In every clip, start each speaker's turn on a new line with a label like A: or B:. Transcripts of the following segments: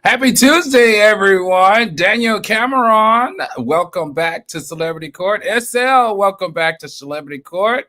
A: Happy Tuesday, everyone. Daniel Cameron, welcome back to Celebrity Court. SL, welcome back to Celebrity Court.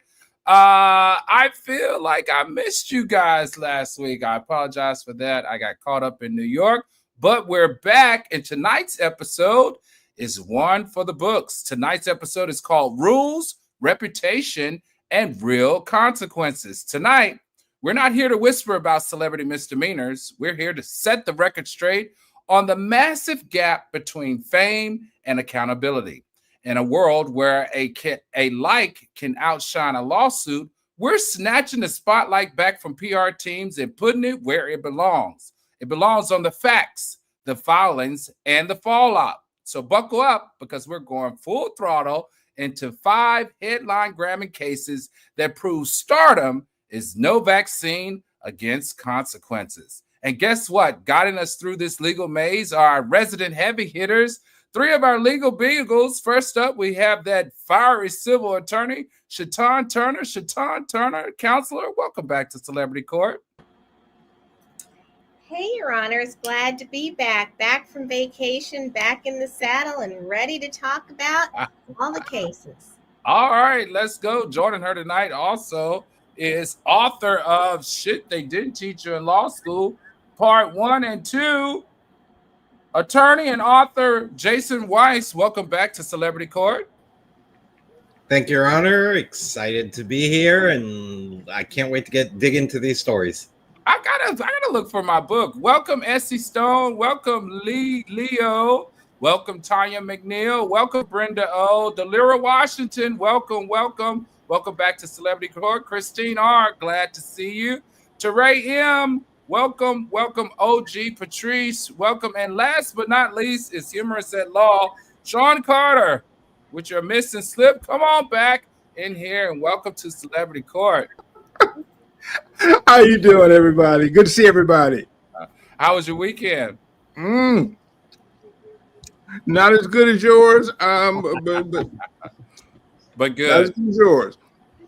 A: I feel like I missed you guys last week. I apologize for that. I got caught up in New York, but we're back, and tonight's episode is one for the books. Tonight's episode is called Rules, Reputation, and Real Consequences. Tonight, we're not here to whisper about celebrity misdemeanors. We're here to set the record straight on the massive gap between fame and accountability. In a world where a like can outshine a lawsuit, we're snatching the spotlight back from PR teams and putting it where it belongs. It belongs on the facts, the filings, and the fallout. So buckle up, because we're going full throttle into 5 headline-grabbing cases that prove stardom is no vaccine against consequences. And guess what? Guiding us through this legal maze are our resident heavy hitters, 3 of our legal beagles. First up, we have that fiery civil attorney, Shatan Turner. Shatan Turner, counselor, welcome back to Celebrity Court.
B: Hey, Your Honors. Glad to be back from vacation, back in the saddle, and ready to talk about all the cases.
A: All right, let's go. Joining her tonight also is author of Shit They Didn't Teach You in Law School, Part 1 and 2, attorney and author Jason Weiss. Welcome back to Celebrity Court.
C: Thank you, Your Honor. Excited to be here, and I can't wait to dig into these stories.
A: I gotta look for my book. Welcome, Essie Stone. Welcome, Leo. Welcome, Tanya McNeil. Welcome, Brenda O. Delira Washington. Welcome. Welcome back to Celebrity Court. Christine R., glad to see you. Teray M., welcome. OG Patrice, welcome. And last but not least is humorous at law, Sean Carter, with your missing slip. Come on back in here and welcome to Celebrity Court.
D: How you doing, everybody? Good to see everybody.
A: How was your weekend?
D: Not as good as yours,
A: but good.
D: Not as good as yours.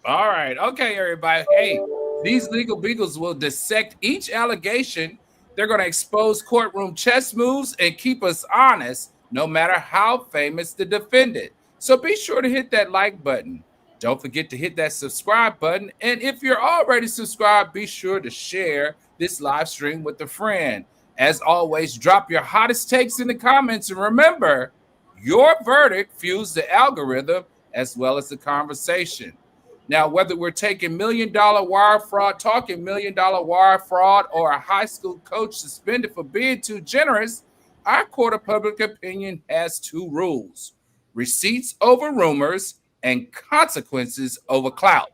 A: All right. Okay, everybody. Hey, these legal beagles will dissect each allegation. They're going to expose courtroom chess moves and keep us honest, no matter how famous the defendant. So be sure to hit that like button. Don't forget to hit that subscribe button. And if you're already subscribed, be sure to share this live stream with a friend. As always, drop your hottest takes in the comments. And remember, your verdict fuels the algorithm as well as the conversation. Now, whether we're taking talking $1 million wire fraud, or a high school coach suspended for being too generous, our court of public opinion has 2 rules: receipts over rumors and consequences over clout.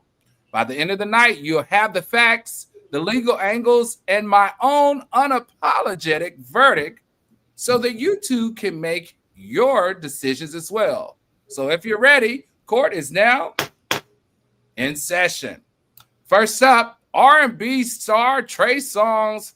A: By the end of the night, you'll have the facts, the legal angles, and my own unapologetic verdict so that you too can make your decisions as well. So if you're ready, court is now in session. First up, R&B star Trey Songz,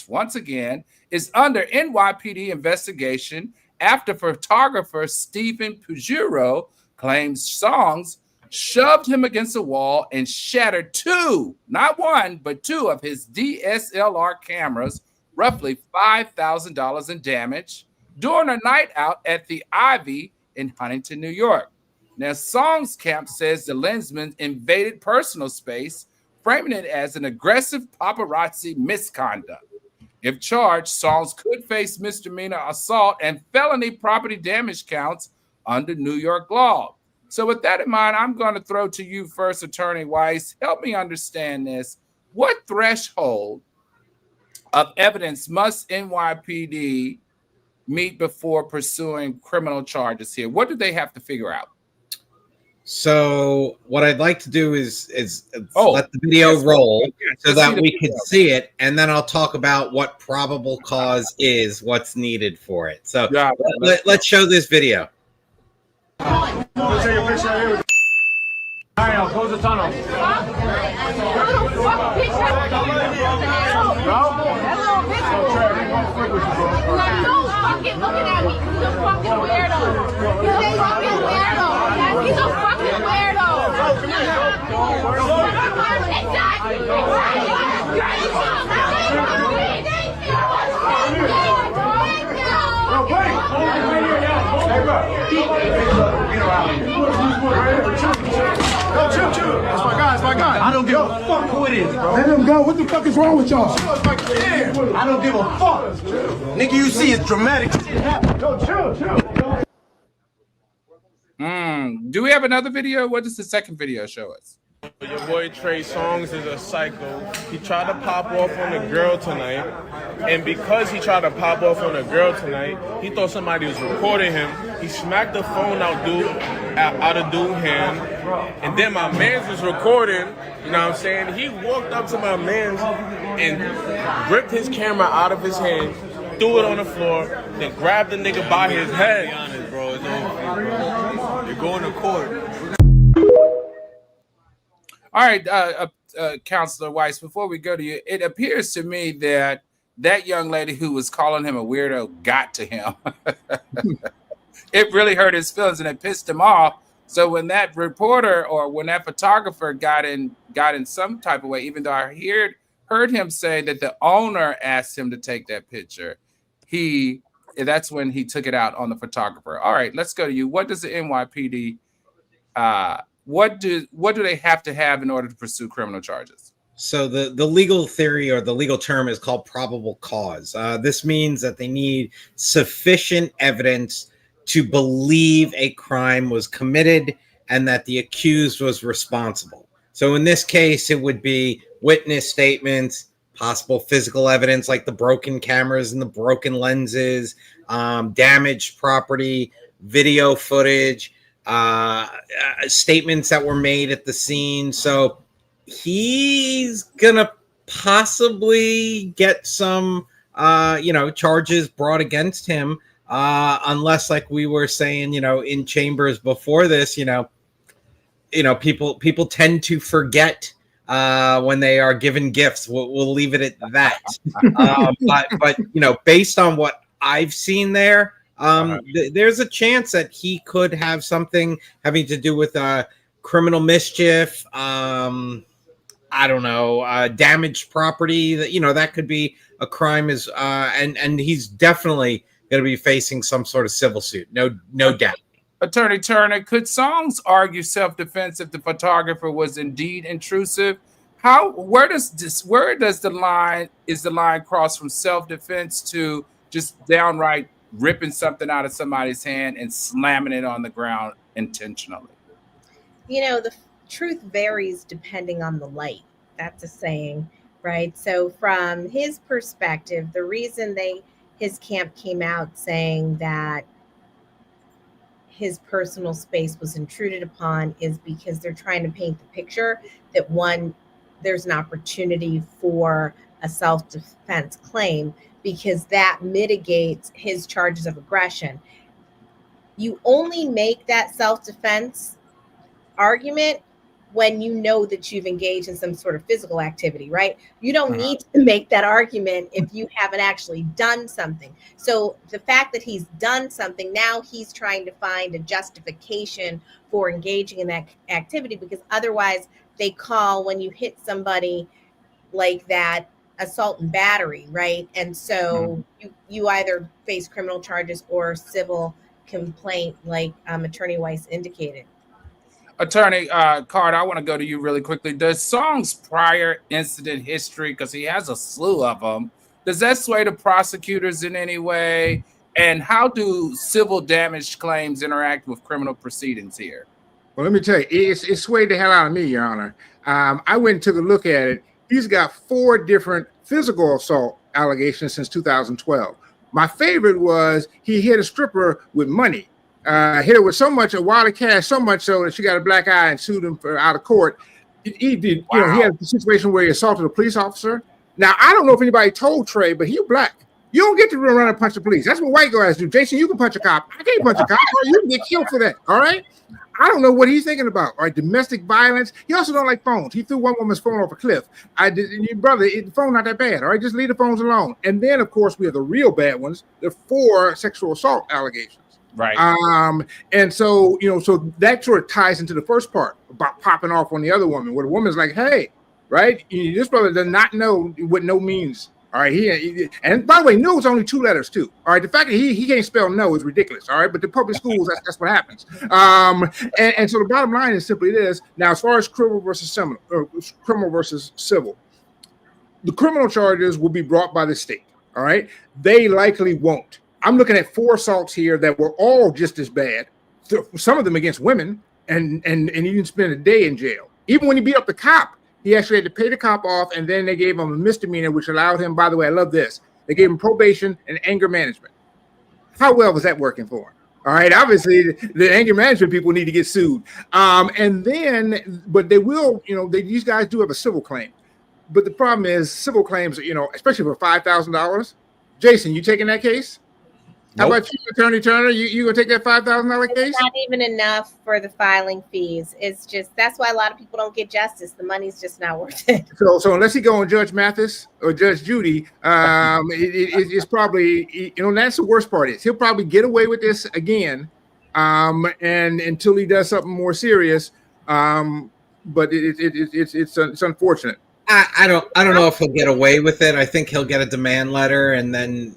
A: once again, is under NYPD investigation after photographer Stephen Pujuro claims Songz shoved him against a wall and shattered 2, not 1, but 2 of his DSLR cameras, roughly $5,000 in damage, during a night out at the Ivy in Huntington, New York. Now, Songz camp says the lensman invaded personal space, framing it as an aggressive paparazzi misconduct. If charged, Songz could face misdemeanor assault and felony property damage counts under New York law. So with that in mind, I'm going to throw to you first, Attorney Weiss. Help me understand this. What threshold of evidence must NYPD meet before pursuing criminal charges here? What do they have to figure out?
C: So what I'd like to do is let the video roll so that we can see it, and then I'll talk about what probable cause is, what's needed for it. So let's show this video.
E: Let's take a picture of you. All right, I'll close the tunnel.
F: Looking at me. He's a fucking weirdo. He's a fucking weirdo. He's a fucking weirdo. Exactly.
E: Chill. That's my guy.
G: I don't give a fuck who it is, bro.
E: Let him go. What the fuck is wrong with y'all?
G: I don't give a fuck. Nigga, you see it's dramatic.
E: Chill.
A: Do we have another video? What does the second video show us?
H: Your boy Trey Songz is a psycho. He tried to pop off on a girl tonight, and because he tried to pop off on a girl tonight, he thought somebody was recording him. He smacked the phone out of dude's hand, and then my man's was recording. You know what I'm saying? He walked up to my man's and ripped his camera out of his hand, threw it on the floor, then grabbed the nigga by his head.
G: Be honest, bro. It's over, bro. You're going to court.
A: All right, Counselor Weiss, before we go to you, it appears to me that young lady who was calling him a weirdo got to him. It really hurt his feelings and it pissed him off. So when that reporter or when that photographer got in some type of way, even though I heard him say that the owner asked him to take that picture, that's when he took it out on the photographer. All right, let's go to you. What does the NYPD what do they have to have in order to pursue criminal charges?
C: So the legal theory or the legal term is called probable cause. This means that they need sufficient evidence to believe a crime was committed and that the accused was responsible. So in this case, it would be witness statements, possible physical evidence like the broken cameras and the broken lenses, damaged property, video footage, statements that were made at the scene. So he's gonna possibly get some charges brought against him, unless, like we were saying, in chambers before this, people tend to forget when they are given gifts. We'll leave it at that. But based on what I've seen there, there's a chance that he could have something having to do with criminal mischief. I don't know, damaged property. That could be a crime. And he's definitely going to be facing some sort of civil suit. No doubt.
A: Attorney Turner, could Songz argue self-defense if the photographer was indeed intrusive? Where does the line cross from self-defense to just downright ripping something out of somebody's hand and slamming it on the ground intentionally?
B: The truth varies depending on the light. That's a saying, right? So from his perspective, the reason his camp came out saying that his personal space was intruded upon is because they're trying to paint the picture that, one, there's an opportunity for a self-defense claim, because that mitigates his charges of aggression. You only make that self-defense argument when you know that you've engaged in some sort of physical activity, right? You don't need to make that argument if you haven't actually done something. So the fact that he's done something, now he's trying to find a justification for engaging in that activity, because otherwise they call, when you hit somebody like that, assault and battery, right? And so you either face criminal charges or civil complaint, like Attorney Weiss indicated.
A: Attorney Card, I want to go to you really quickly. Does Songz' prior incident history, because he has a slew of them, does that sway the prosecutors in any way? And how do civil damage claims interact with criminal proceedings here?
D: Well, let me tell you, it swayed the hell out of me, Your Honor. I went and took a look at it. He's got 4 different physical assault allegations since 2012. My favorite was he hit a stripper with money. Hit her with a wad of cash, so much so that she got a black eye and sued him for out of court. He did. Wow. He had a situation where he assaulted a police officer. Now, I don't know if anybody told Trey, but he's black. You don't get to run around and punch the police. That's what white guys do. Jason, you can punch a cop. I can't punch a cop. You can get killed for that. All right. I don't know what he's thinking about. All right, domestic violence. He also don't like phones. He threw one woman's phone off a cliff. Brother, the phone not that bad. All right, just leave the phones alone. And then, of course, we have the real bad ones, the 4 sexual assault allegations.
A: Right.
D: And so, so that sort of ties into the first part about popping off on the other woman, where the woman's like, hey, right, this brother does not know what no means. All right, and by the way, no is only 2 letters too. All right, the fact that he can't spell no is ridiculous. All right, but the public schools, that's what happens. And so the bottom line is simply this. Now, as far as criminal versus civil, the criminal charges will be brought by the state. All right, they likely won't. I'm looking at 4 assaults here that were all just as bad. Some of them against women, and you didn't spend a day in jail. Even when he beat up the cop, he actually had to pay the cop off, and then they gave him a misdemeanor, which allowed him, by the way, I love this, they gave him probation and anger management. How well was that working for him? All right, obviously, the anger management people need to get sued. And then, but they will, these guys do have a civil claim. But the problem is civil claims, especially for $5,000. Jason, you taking that case? Nope. How about you, Attorney Turner? You gonna take that $5,000 case?
B: It's not even enough for the filing fees. It's just that's why a lot of people don't get justice. The money's just not worth it. So
D: unless he go on Judge Mathis or Judge Judy, it's probably that's the worst part is he'll probably get away with this again, and until he does something more serious. But it's unfortunate.
C: I don't know if he'll get away with it. I think he'll get a demand letter and then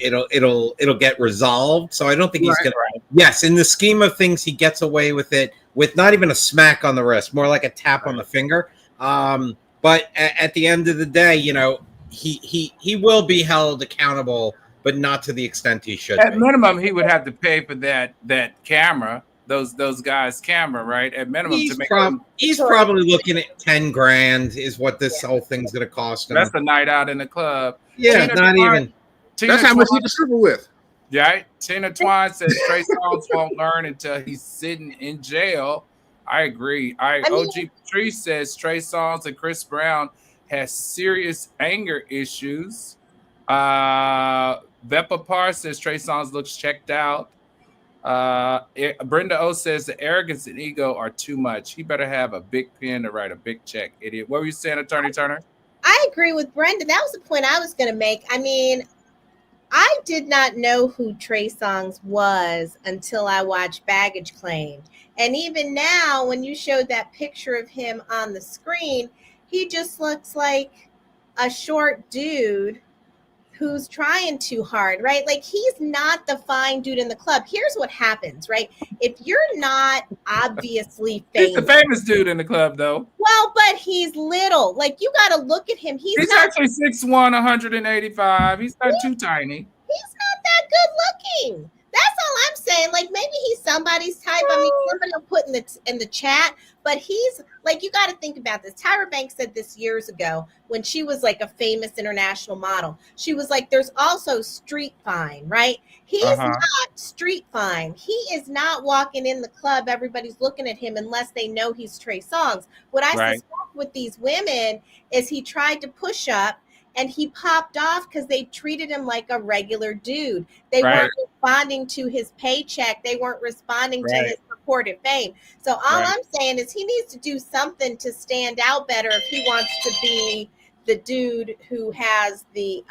C: it'll get resolved. So I don't think he's gonna. Yes, in the scheme of things, he gets away with it with not even a smack on the wrist, more like a tap on the finger. But at the end of the day, he will be held accountable, but not to the extent he should.
A: At minimum, he would have to pay for that camera. Those guys' camera, right? At minimum,
C: he's probably looking at $10,000 is what this whole thing's going to cost him.
A: That's a night out in the club.
C: Yeah, not even.
D: That's how much he can struggle with.
A: Yeah, Tina Twine says Trey Songz won't learn until he's sitting in jail. I agree. OG Patrice says Trey Songz and Chris Brown has serious anger issues. Vepa Parr says Trey Songz looks checked out. Brenda O says the arrogance and ego are too much. He better have a big pen to write a big check, idiot. What were you saying, Attorney Turner?
B: I agree with Brenda. That was the point I was going to make. I mean, I did not know who Trey Songz was until I watched Baggage Claim. And even now, when you showed that picture of him on the screen, he just looks like a short dude who's trying too hard, right? Like, he's not the fine dude in the club. Here's what happens, right? If you're not obviously famous.
A: He's the famous dude in the club, though.
B: Well, but he's little. Like, you got to look at him. He's
A: actually 6'1", 185. He's not too tiny.
B: He's not that good looking. That's all I'm saying. Like, maybe he's somebody's type. I mean, somebody will put in the chat, but he's like, you got to think about this. Tyra Banks said this years ago when she was like a famous international model. She was like, there's also street fine, right? He's not street fine. He is not walking in the club. Everybody's looking at him unless they know he's Trey Songz. What I suspect with these women is he tried to push up and he popped off because they treated him like a regular dude. They weren't responding to his paycheck. They weren't responding to his purported fame. So all I'm saying is he needs to do something to stand out better if he wants to be the dude who has the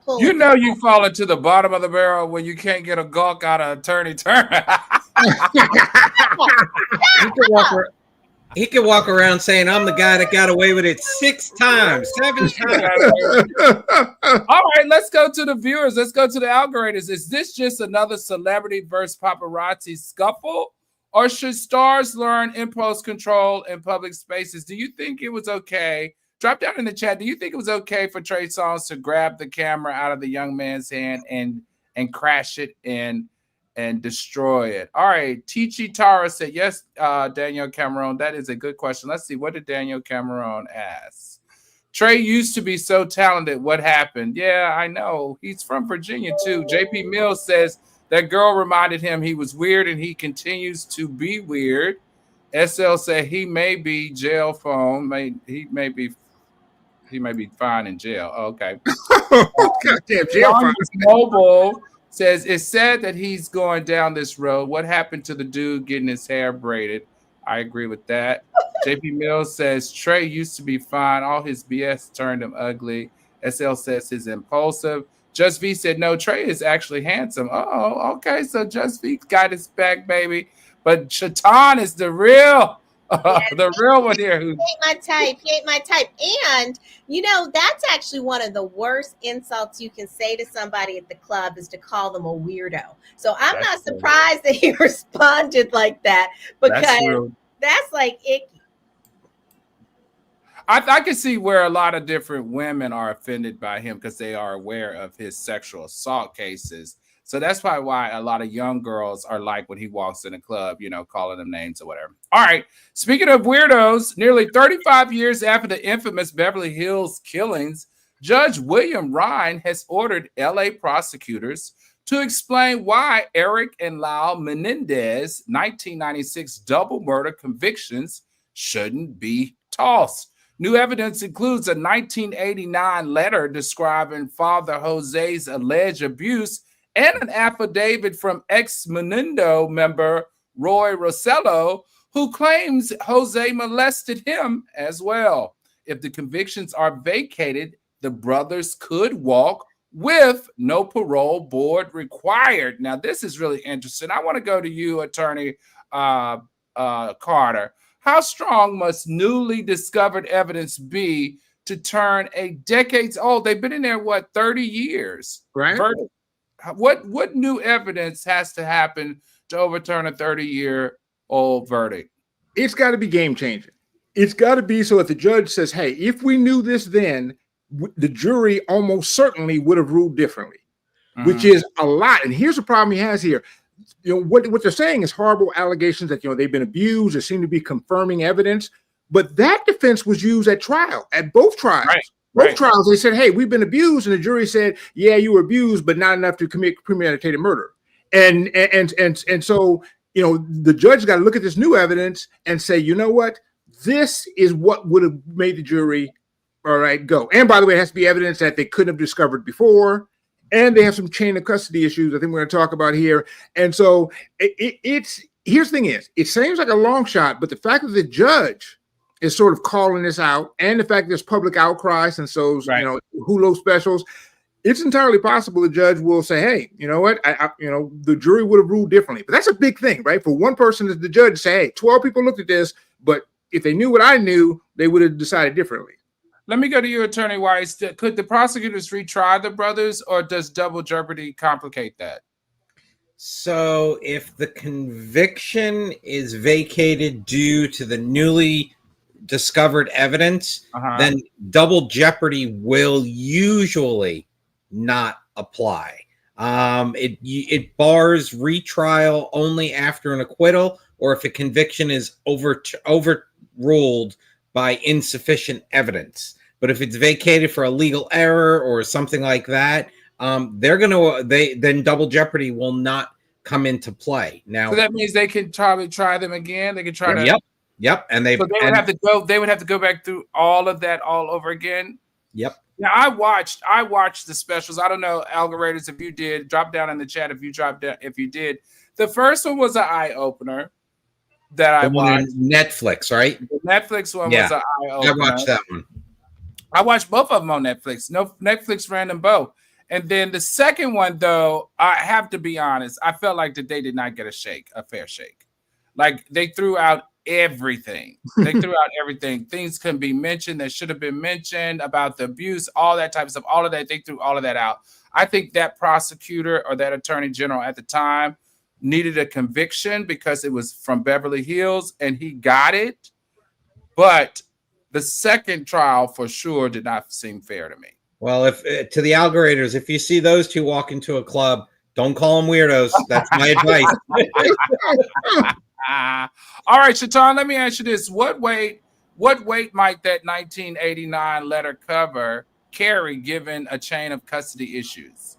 B: pull.
A: You fall into the bottom of the barrel when you can't get a gawk out of Attorney Turner.
C: He could walk around saying, I'm the guy that got away with it 6 times, 7 times.
A: All right, let's go to the viewers. Let's go to the algorithms. Is this just another celebrity versus paparazzi scuffle? Or should stars learn impulse control in public spaces? Do you think it was okay? Drop down in the chat. Do you think it was okay for Trey Songz to grab the camera out of the young man's hand and crash it and destroy it? All right. Tichi Tara said, yes, Daniel Cameron. That is a good question. Let's see. What did Daniel Cameron ask? Trey used to be so talented. What happened? Yeah, I know. He's from Virginia, too. JP Mills says that girl reminded him he was weird and he continues to be weird. SL said he may be jail phone. He may be fine in jail. Okay.
D: Goddamn jail phone.
A: Mobile says it's sad that he's going down this road. What happened to the dude getting his hair braided? I agree with that. JP Mills says Trey used to be fine. All his BS turned him ugly. SL says he's impulsive. Just V said no. Trey is actually handsome. Oh, okay. So Just V got his back, baby. But Shaitan is the real The real one here.
B: He ain't my type. He ain't my type. And, that's actually one of the worst insults you can say to somebody at the club is to call them a weirdo. So I'm not surprised that he responded like that, because that's like icky.
A: I can see where a lot of different women are offended by him because they are aware of his sexual assault cases. So that's probably why a lot of young girls are like when he walks in a club, calling them names or whatever. All right. Speaking of weirdos, nearly 35 years after the infamous Beverly Hills killings, Judge William Ryan has ordered LA prosecutors to explain why Eric and Lyle Menendez 1996 double murder convictions shouldn't be tossed. New evidence includes a 1989 letter describing Father Jose's alleged abuse and an affidavit from ex-Menendez member Roy Rosello, who claims Jose molested him as well. If the convictions are vacated, the brothers could walk with no parole board required. Now, this is really interesting. I want to go to you, Attorney Carter. How strong must newly discovered evidence be to turn a decades old? They've been in there, 30 years?
D: Right.
A: Verdict. What new evidence has to happen to overturn a 30-year-old verdict?
D: It's got to be game changing. It's got to be so that the judge says, hey, if we knew this then, the jury almost certainly would have ruled differently, which is a lot. And here's the problem he has here. What they're saying is horrible allegations that, they've been abused. There seem to be confirming evidence. But that defense was used at trial, at both trials.
A: Right.
D: Both trials, they said, hey, we've been abused. And the jury said, yeah, you were abused, but not enough to commit premeditated murder. And so, the judge got to look at this new evidence and say, you know what? This is what would have made the jury, all right, go. And by the way, it has to be evidence that they couldn't have discovered before. And they have some chain of custody issues I think we're going to talk about here. And so here's the thing is, it seems like a long shot, but the fact that the judge is sort of calling this out, and the fact there's public outcry since those, Hulu specials, it's entirely possible the judge will say, hey, you know what, the jury would have ruled differently. But that's a big thing, right? For one person, as the judge say, hey, 12 people looked at this, but if they knew what I knew, they would have decided differently.
A: Let me go to you, Attorney Weiss. Could the prosecutors retry the brothers, or does double jeopardy complicate that?
C: So if the conviction is vacated due to the newly discovered evidence, then double jeopardy will usually not apply. It bars retrial only after an acquittal, or if a conviction is overruled by insufficient evidence. But if it's vacated for a legal error or something like that, then double jeopardy will not come into play. Now,
A: so that means they can probably try them again. They can try to.
C: Yep. And they
A: would have to go. They would have to go back through all of that all over again.
C: Yep.
A: Now I watched the specials. I don't know, algorithm, if you did, drop down in the chat if you did. The first one was an eye opener that I watched.
C: Netflix, right?
A: The Netflix one was an eye opener.
C: I watched that one.
A: I watched both of them on Netflix. No, Netflix ran them both. And then the second one, though, I have to be honest, I felt like that they did not get a fair shake. Like they threw out everything. Things can be mentioned that should have been mentioned about the abuse, all that type of stuff, all of that. They threw all of that out. I think that prosecutor or that attorney general at the time needed a conviction because it was from Beverly Hills and he got it. But the second trial for sure did not seem fair to me.
C: Well, if to the algorithm, if you see those two walk into a club, don't call them weirdos. That's my advice.
A: All right, Shaitan, let me ask you this. What weight might that 1989 letter cover carry given a chain of custody issues?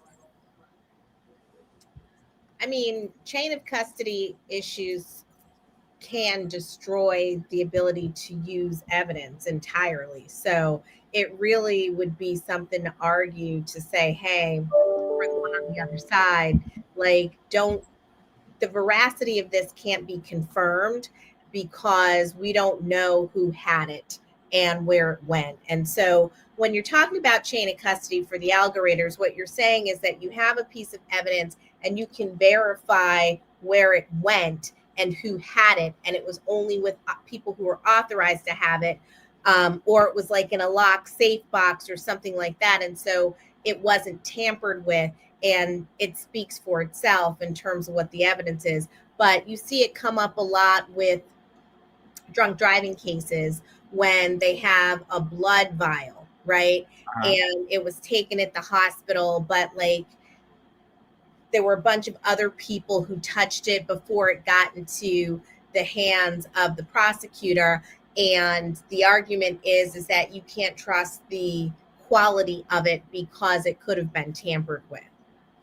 B: I mean, chain of custody issues can destroy the ability to use evidence entirely. So it really would be something to argue to say, hey, for the one on the other side, like, the veracity of this can't be confirmed because we don't know who had it and where it went. And so when you're talking about chain of custody for the algorithm, what you're saying is that you have a piece of evidence and you can verify where it went. and who had it, and it was only with people who were authorized to have it, or it was like in a locked safe box or something like that, and so it wasn't tampered with, and it speaks for itself in terms of what the evidence is. But you see it come up a lot with drunk driving cases when they have a blood vial, right? And it was taken at the hospital, but like there were a bunch of other people who touched it before it got into the hands of the prosecutor. And the argument is that you can't trust the quality of it because it could have been tampered with.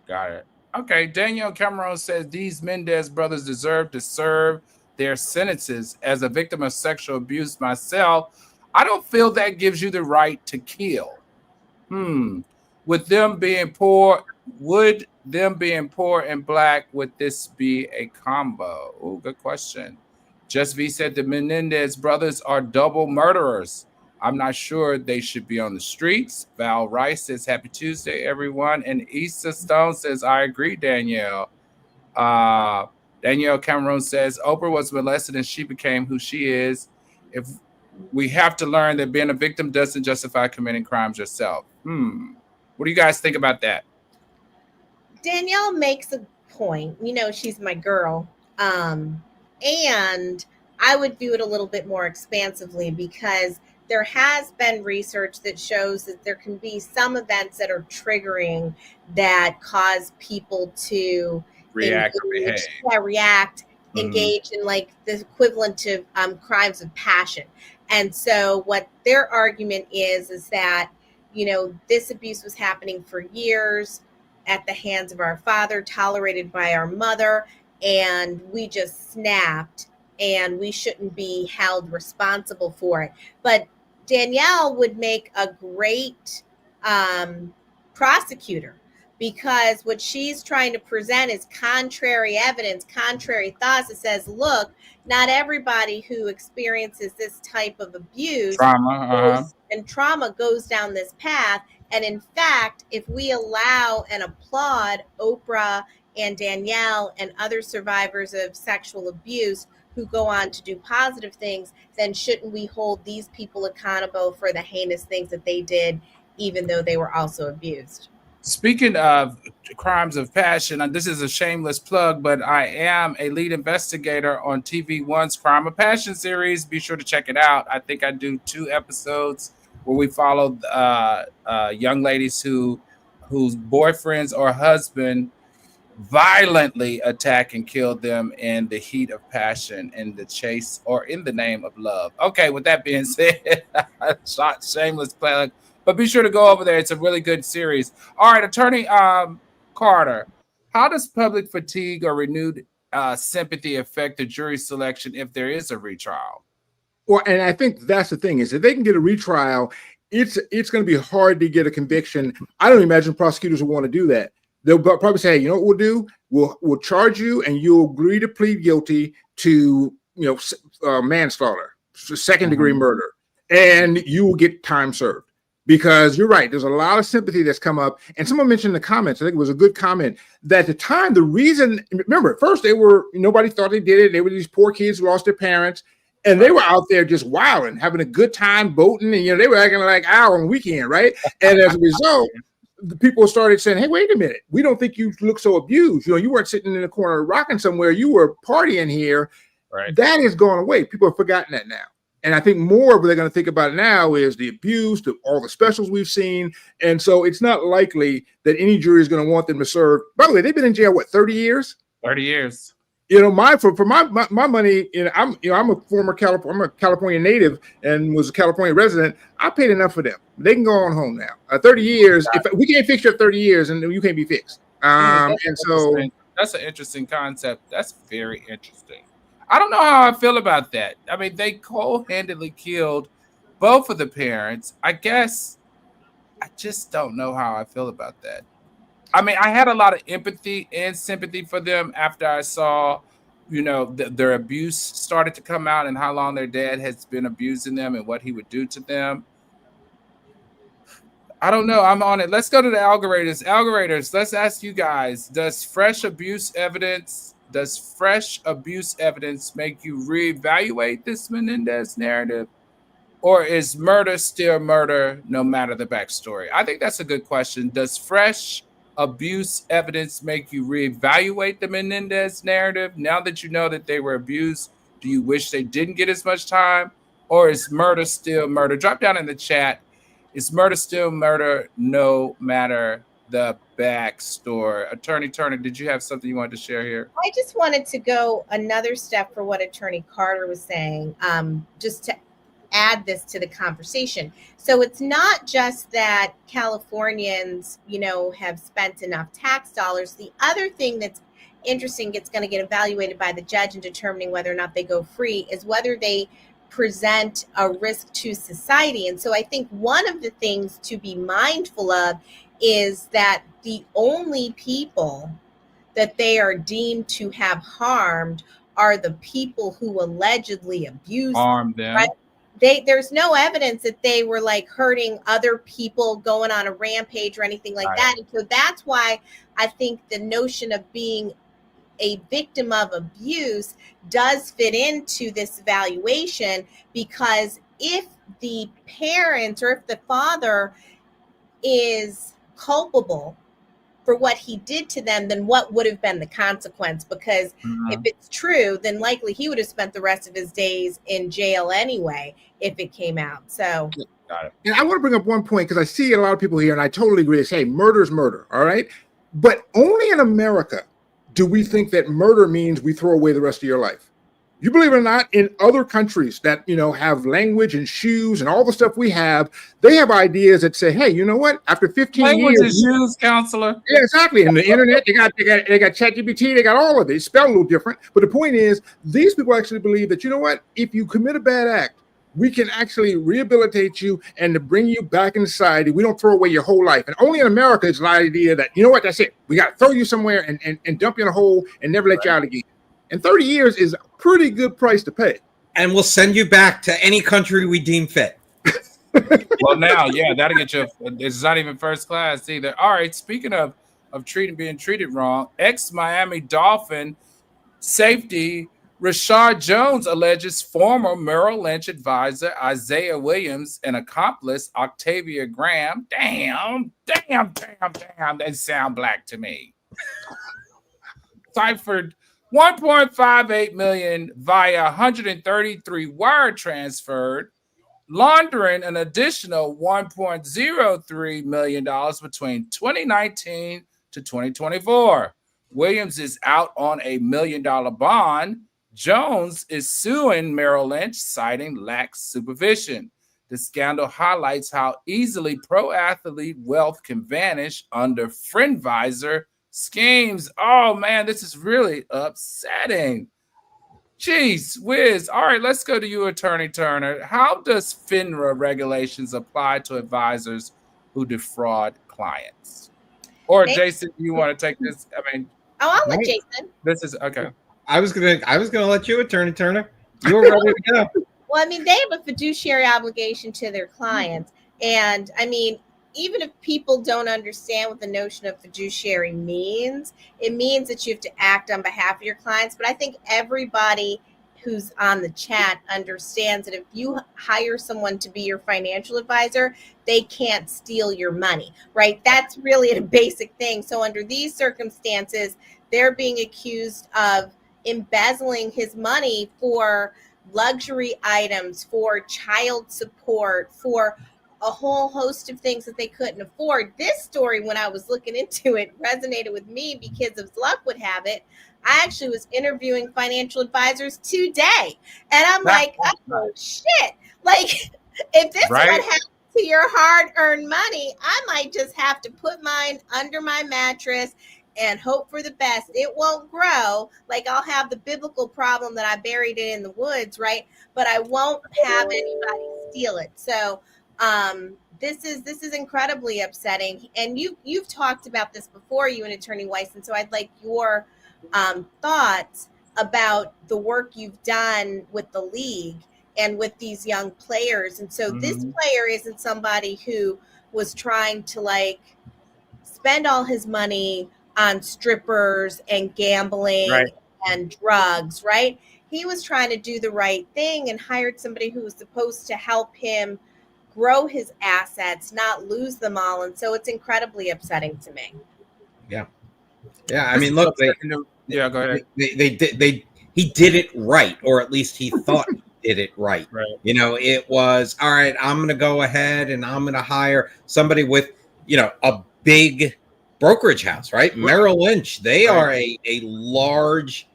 A: Got it. Okay. Danielle Cameron says these Menendez brothers deserve to serve their sentences. As a victim of sexual abuse myself, I don't feel that gives you the right to kill. With them being poor, would them being poor and black, would this be a combo? Oh, good question. Just V said the Menendez brothers are double murderers. I'm not sure they should be on the streets. Val Rice says, happy Tuesday, everyone. And Issa Stone says, I agree, Danielle. Danielle Cameron says, Oprah was molested and she became who she is. If we have to learn that being a victim doesn't justify committing crimes yourself. What do you guys think about that?
B: Danielle makes a point. You know, she's my girl. And I would view it a little bit more expansively because there has been research that shows that there can be some events that are triggering that cause people to
A: react,
B: engage in like the equivalent to crimes of passion. And so what their argument is that, you know, this abuse was happening for years at the hands of our father, tolerated by our mother, and we just snapped and we shouldn't be held responsible for it. But Danielle would make a great prosecutor, because what she's trying to present is contrary evidence, contrary thoughts that says, look, not everybody who experiences this type of abuse and trauma goes down this path. And in fact, if we allow and applaud Oprah and Danielle and other survivors of sexual abuse who go on to do positive things, then shouldn't we hold these people accountable for the heinous things that they did, even though they were also abused?
A: Speaking of crimes of passion, this is a shameless plug, but I am a lead investigator on TV1's Crime of Passion series. Be sure to check it out. I think I do 2 episodes where we follow young ladies whose boyfriends or husband violently attack and kill them in the heat of passion, in the chase, or in the name of love. Okay, with that being said, shameless plug. But be sure to go over there. It's a really good series. All right, Attorney Carter, how does public fatigue or renewed sympathy affect the jury selection if there is a retrial?
D: Well, and I think that's the thing, is if they can get a retrial, it's going to be hard to get a conviction. I don't imagine prosecutors will want to do that. They'll probably say, hey, you know what we'll do? We'll charge you and you'll agree to plead guilty to, manslaughter, second degree murder, and you will get time served. Because you're right, there's a lot of sympathy that's come up. And someone mentioned in the comments, I think it was a good comment, that at the time, the reason, remember, at first nobody thought they did it. They were these poor kids who lost their parents. And they were out there just wilding, having a good time, boating. And, they were acting like Al on the weekend, right? And as a result, the people started saying, hey, wait a minute. We don't think you look so abused. You weren't sitting in the corner rocking somewhere. You were partying here.
A: Right.
D: That has gone away. People have forgotten that now. And I think more of what they're going to think about now is the abuse, all the specials we've seen. And so it's not likely that any jury is going to want them to serve. By the way, they've been in jail, 30 years?
A: 30 years.
D: For my money, I'm a former California native and was a California resident. I paid enough for them. They can go on home now. 30 years. If we can't fix you at 30 years, and you can't be fixed. And so
A: that's an interesting concept. That's very interesting. I don't know how I feel about that. I mean, they cold-handedly killed both of the parents. I guess I just don't know how I feel about that. I mean, I had a lot of empathy and sympathy for them after I saw, their abuse started to come out and how long their dad has been abusing them and what he would do to them. I don't know. I'm on it. Let's go to the algoriters. Algoriters, let's ask you guys, does fresh abuse evidence does fresh abuse evidence make you reevaluate this Menendez narrative? Or is murder still murder no matter the backstory? I think that's a good question. Does fresh abuse evidence make you reevaluate the Menendez narrative? Now that you know that they were abused, do you wish they didn't get as much time? Or is murder still murder? Drop down in the chat. Is murder still murder no matter the backstory? Attorney Turner, did you have something you wanted to share here?
B: I just wanted to go another step for what Attorney Carter was saying, just to add this to the conversation. So it's not just that Californians, have spent enough tax dollars. The other thing that's interesting, it's going to get evaluated by the judge in determining whether or not they go free, is whether they present a risk to society. And so I think one of the things to be mindful of is that the only people that they are deemed to have harmed are the people who allegedly abused
A: them.
B: Right? There's no evidence that they were like hurting other people, going on a rampage or anything like that. And so that's why I think the notion of being a victim of abuse does fit into this evaluation, because if the parents or if the father is culpable for what he did to them, then what would have been the consequence? Because if it's true, then likely he would have spent the rest of his days in jail anyway if it came out. So
D: got it. And I want to bring up one point, because I see a lot of people here, and I totally agree. They say murder is murder, all right? But only in America do we think that murder means we throw away the rest of your life. You believe it or not, in other countries that, have language and shoes and all the stuff we have, they have ideas that say, hey, you know what? After 15
A: language
D: years.
A: Language and shoes, counselor.
D: Yeah, exactly. And the internet, they got ChatGPT, they got all of it. It's spelled a little different. But the point is, these people actually believe that, you know what? If you commit a bad act, we can actually rehabilitate you and to bring you back in society. We don't throw away your whole life. And only in America is the idea that, you know what? That's it. We got to throw you somewhere and dump you in a hole and never let you out again. And 30 years is a pretty good price to pay.
C: And we'll send you back to any country we deem fit.
A: Well, now, that'll get you. It's not even first class either. All right, speaking of being treated wrong, ex-Miami Dolphin safety Rashad Jones alleges former Merrill Lynch advisor Isaiah Williams and accomplice Octavia Graham. Damn. They sound black to me. Ciphered $1.58 million via 133 wire transferred, laundering an additional $1.03 million between 2019 to 2024. Williams is out on $1 million bond. Jones is suing Merrill Lynch, citing lax supervision. The scandal highlights how easily pro-athlete wealth can vanish under friend-visor schemes. Oh, man, this is really upsetting. Jeez whiz. All right, let's go to you, Attorney Turner. How does FINRA regulations apply to advisors who defraud clients? Or Jason, you want to take this?
B: I'll let Jason.
A: This is okay.
C: I was gonna let you, Attorney Turner. You were ready to go.
B: Well, they have a fiduciary obligation to their clients. And even if people don't understand what the notion of fiduciary means, it means that you have to act on behalf of your clients. But I think everybody who's on the chat understands that if you hire someone to be your financial advisor, they can't steal your money, right? That's really a basic thing. So under these circumstances, they're being accused of embezzling his money for luxury items, for child support, for a whole host of things that they couldn't afford. This story, when I was looking into it, resonated with me because, as luck would have it, I actually was interviewing financial advisors today. And I'm like, oh, shit. Like, if this is what happens to your hard-earned money, I might just have to put mine under my mattress and hope for the best. It won't grow. Like, I'll have the biblical problem that I buried it in the woods, right? But I won't have anybody steal it. So this is incredibly upsetting. And you've talked about this before, you and Attorney Weiss, and so I'd like your thoughts about the work you've done with the league and with these young players. And so this player isn't somebody who was trying to spend all his money on strippers and gambling. Right. and drugs, right? He was trying to do the right thing and hired somebody who was supposed to help him grow his assets, not lose them all. And so it's incredibly upsetting to me.
C: Yeah. I mean, look,
A: go ahead.
C: He did it right, or at least he thought he did it right. You know, it was, all right, I'm going to go ahead and I'm going to hire somebody with, you know, a big brokerage house, right? Merrill Lynch, they are a large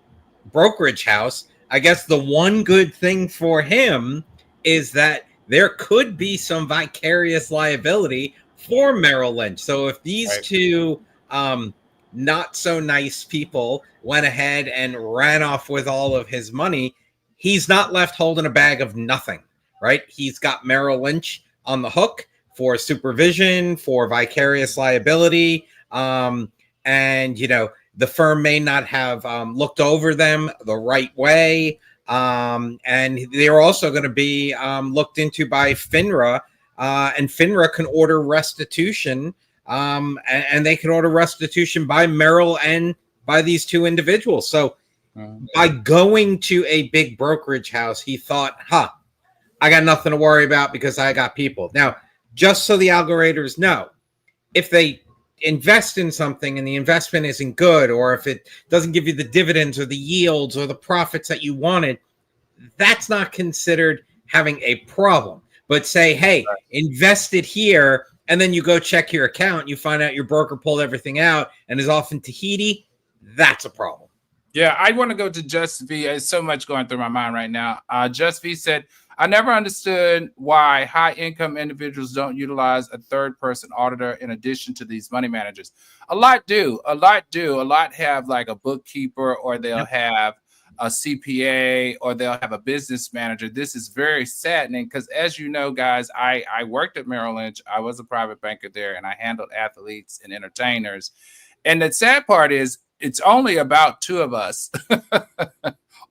C: brokerage house. I guess the one good thing for him is that there could be some vicarious liability for Merrill Lynch. So if these two not so nice people went ahead and ran off with all of his money, he's not left holding a bag of nothing, right? He's got Merrill Lynch on the hook for supervision, for vicarious liability. And, you know, the firm may not have looked over them the right way. And they're also going to be looked into by FINRA, and FINRA can order restitution. And they can order restitution by Merrill and by these two individuals. So by going to a big brokerage house, he thought, I got nothing to worry about because I got people. Now, just so the algoriters know, if they invest in something and the investment isn't good, or if it doesn't give you the dividends or the yields or the profits that you wanted, that's not considered having a problem. But say, hey, invested here, and then you go check your account, you find out your broker pulled everything out and is off in Tahiti, that's a problem.
A: Yeah, I want to go to Just V. There's so much going through my mind right now. Just V said, I never understood why high-income individuals don't utilize a third-person auditor in addition to these money managers. A lot do. A lot have like a bookkeeper, or they'll have a CPA, or they'll have a business manager. This is very saddening because, as you know, guys, I worked at Merrill Lynch. I was a private banker there, and I handled athletes and entertainers. And the sad part is it's only about two of us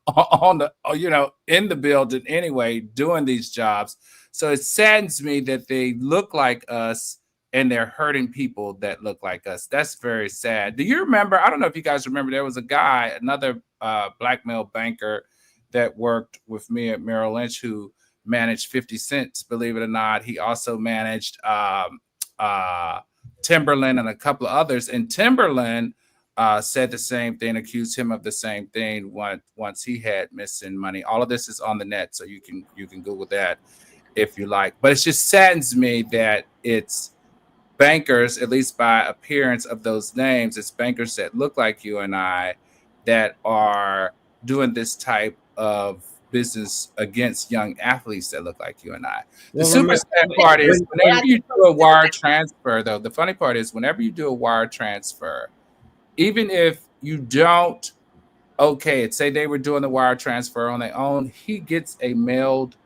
A: on the, you know, in the building anyway, doing these jobs. So it saddens me that they look like us and they're hurting people that look like us. That's very sad. Do you remember? I don't know if you guys remember, there was a guy, another black male banker that worked with me at Merrill Lynch who managed 50 Cent, believe it or not. He also managed Timberland and a couple of others. And Timberland said the same thing, accused him of the same thing once he had missing money. All of this is on the net, so you can Google that if you like. But it just saddens me that it's bankers, at least by appearance of those names, it's bankers that look like you and I that are doing this type of business against young athletes that look like you and I. The super sad part is whenever you do a wire transfer, though, the funny part is whenever you do a wire transfer, even if you don't, say they were doing the wire transfer on their own, he gets a mailed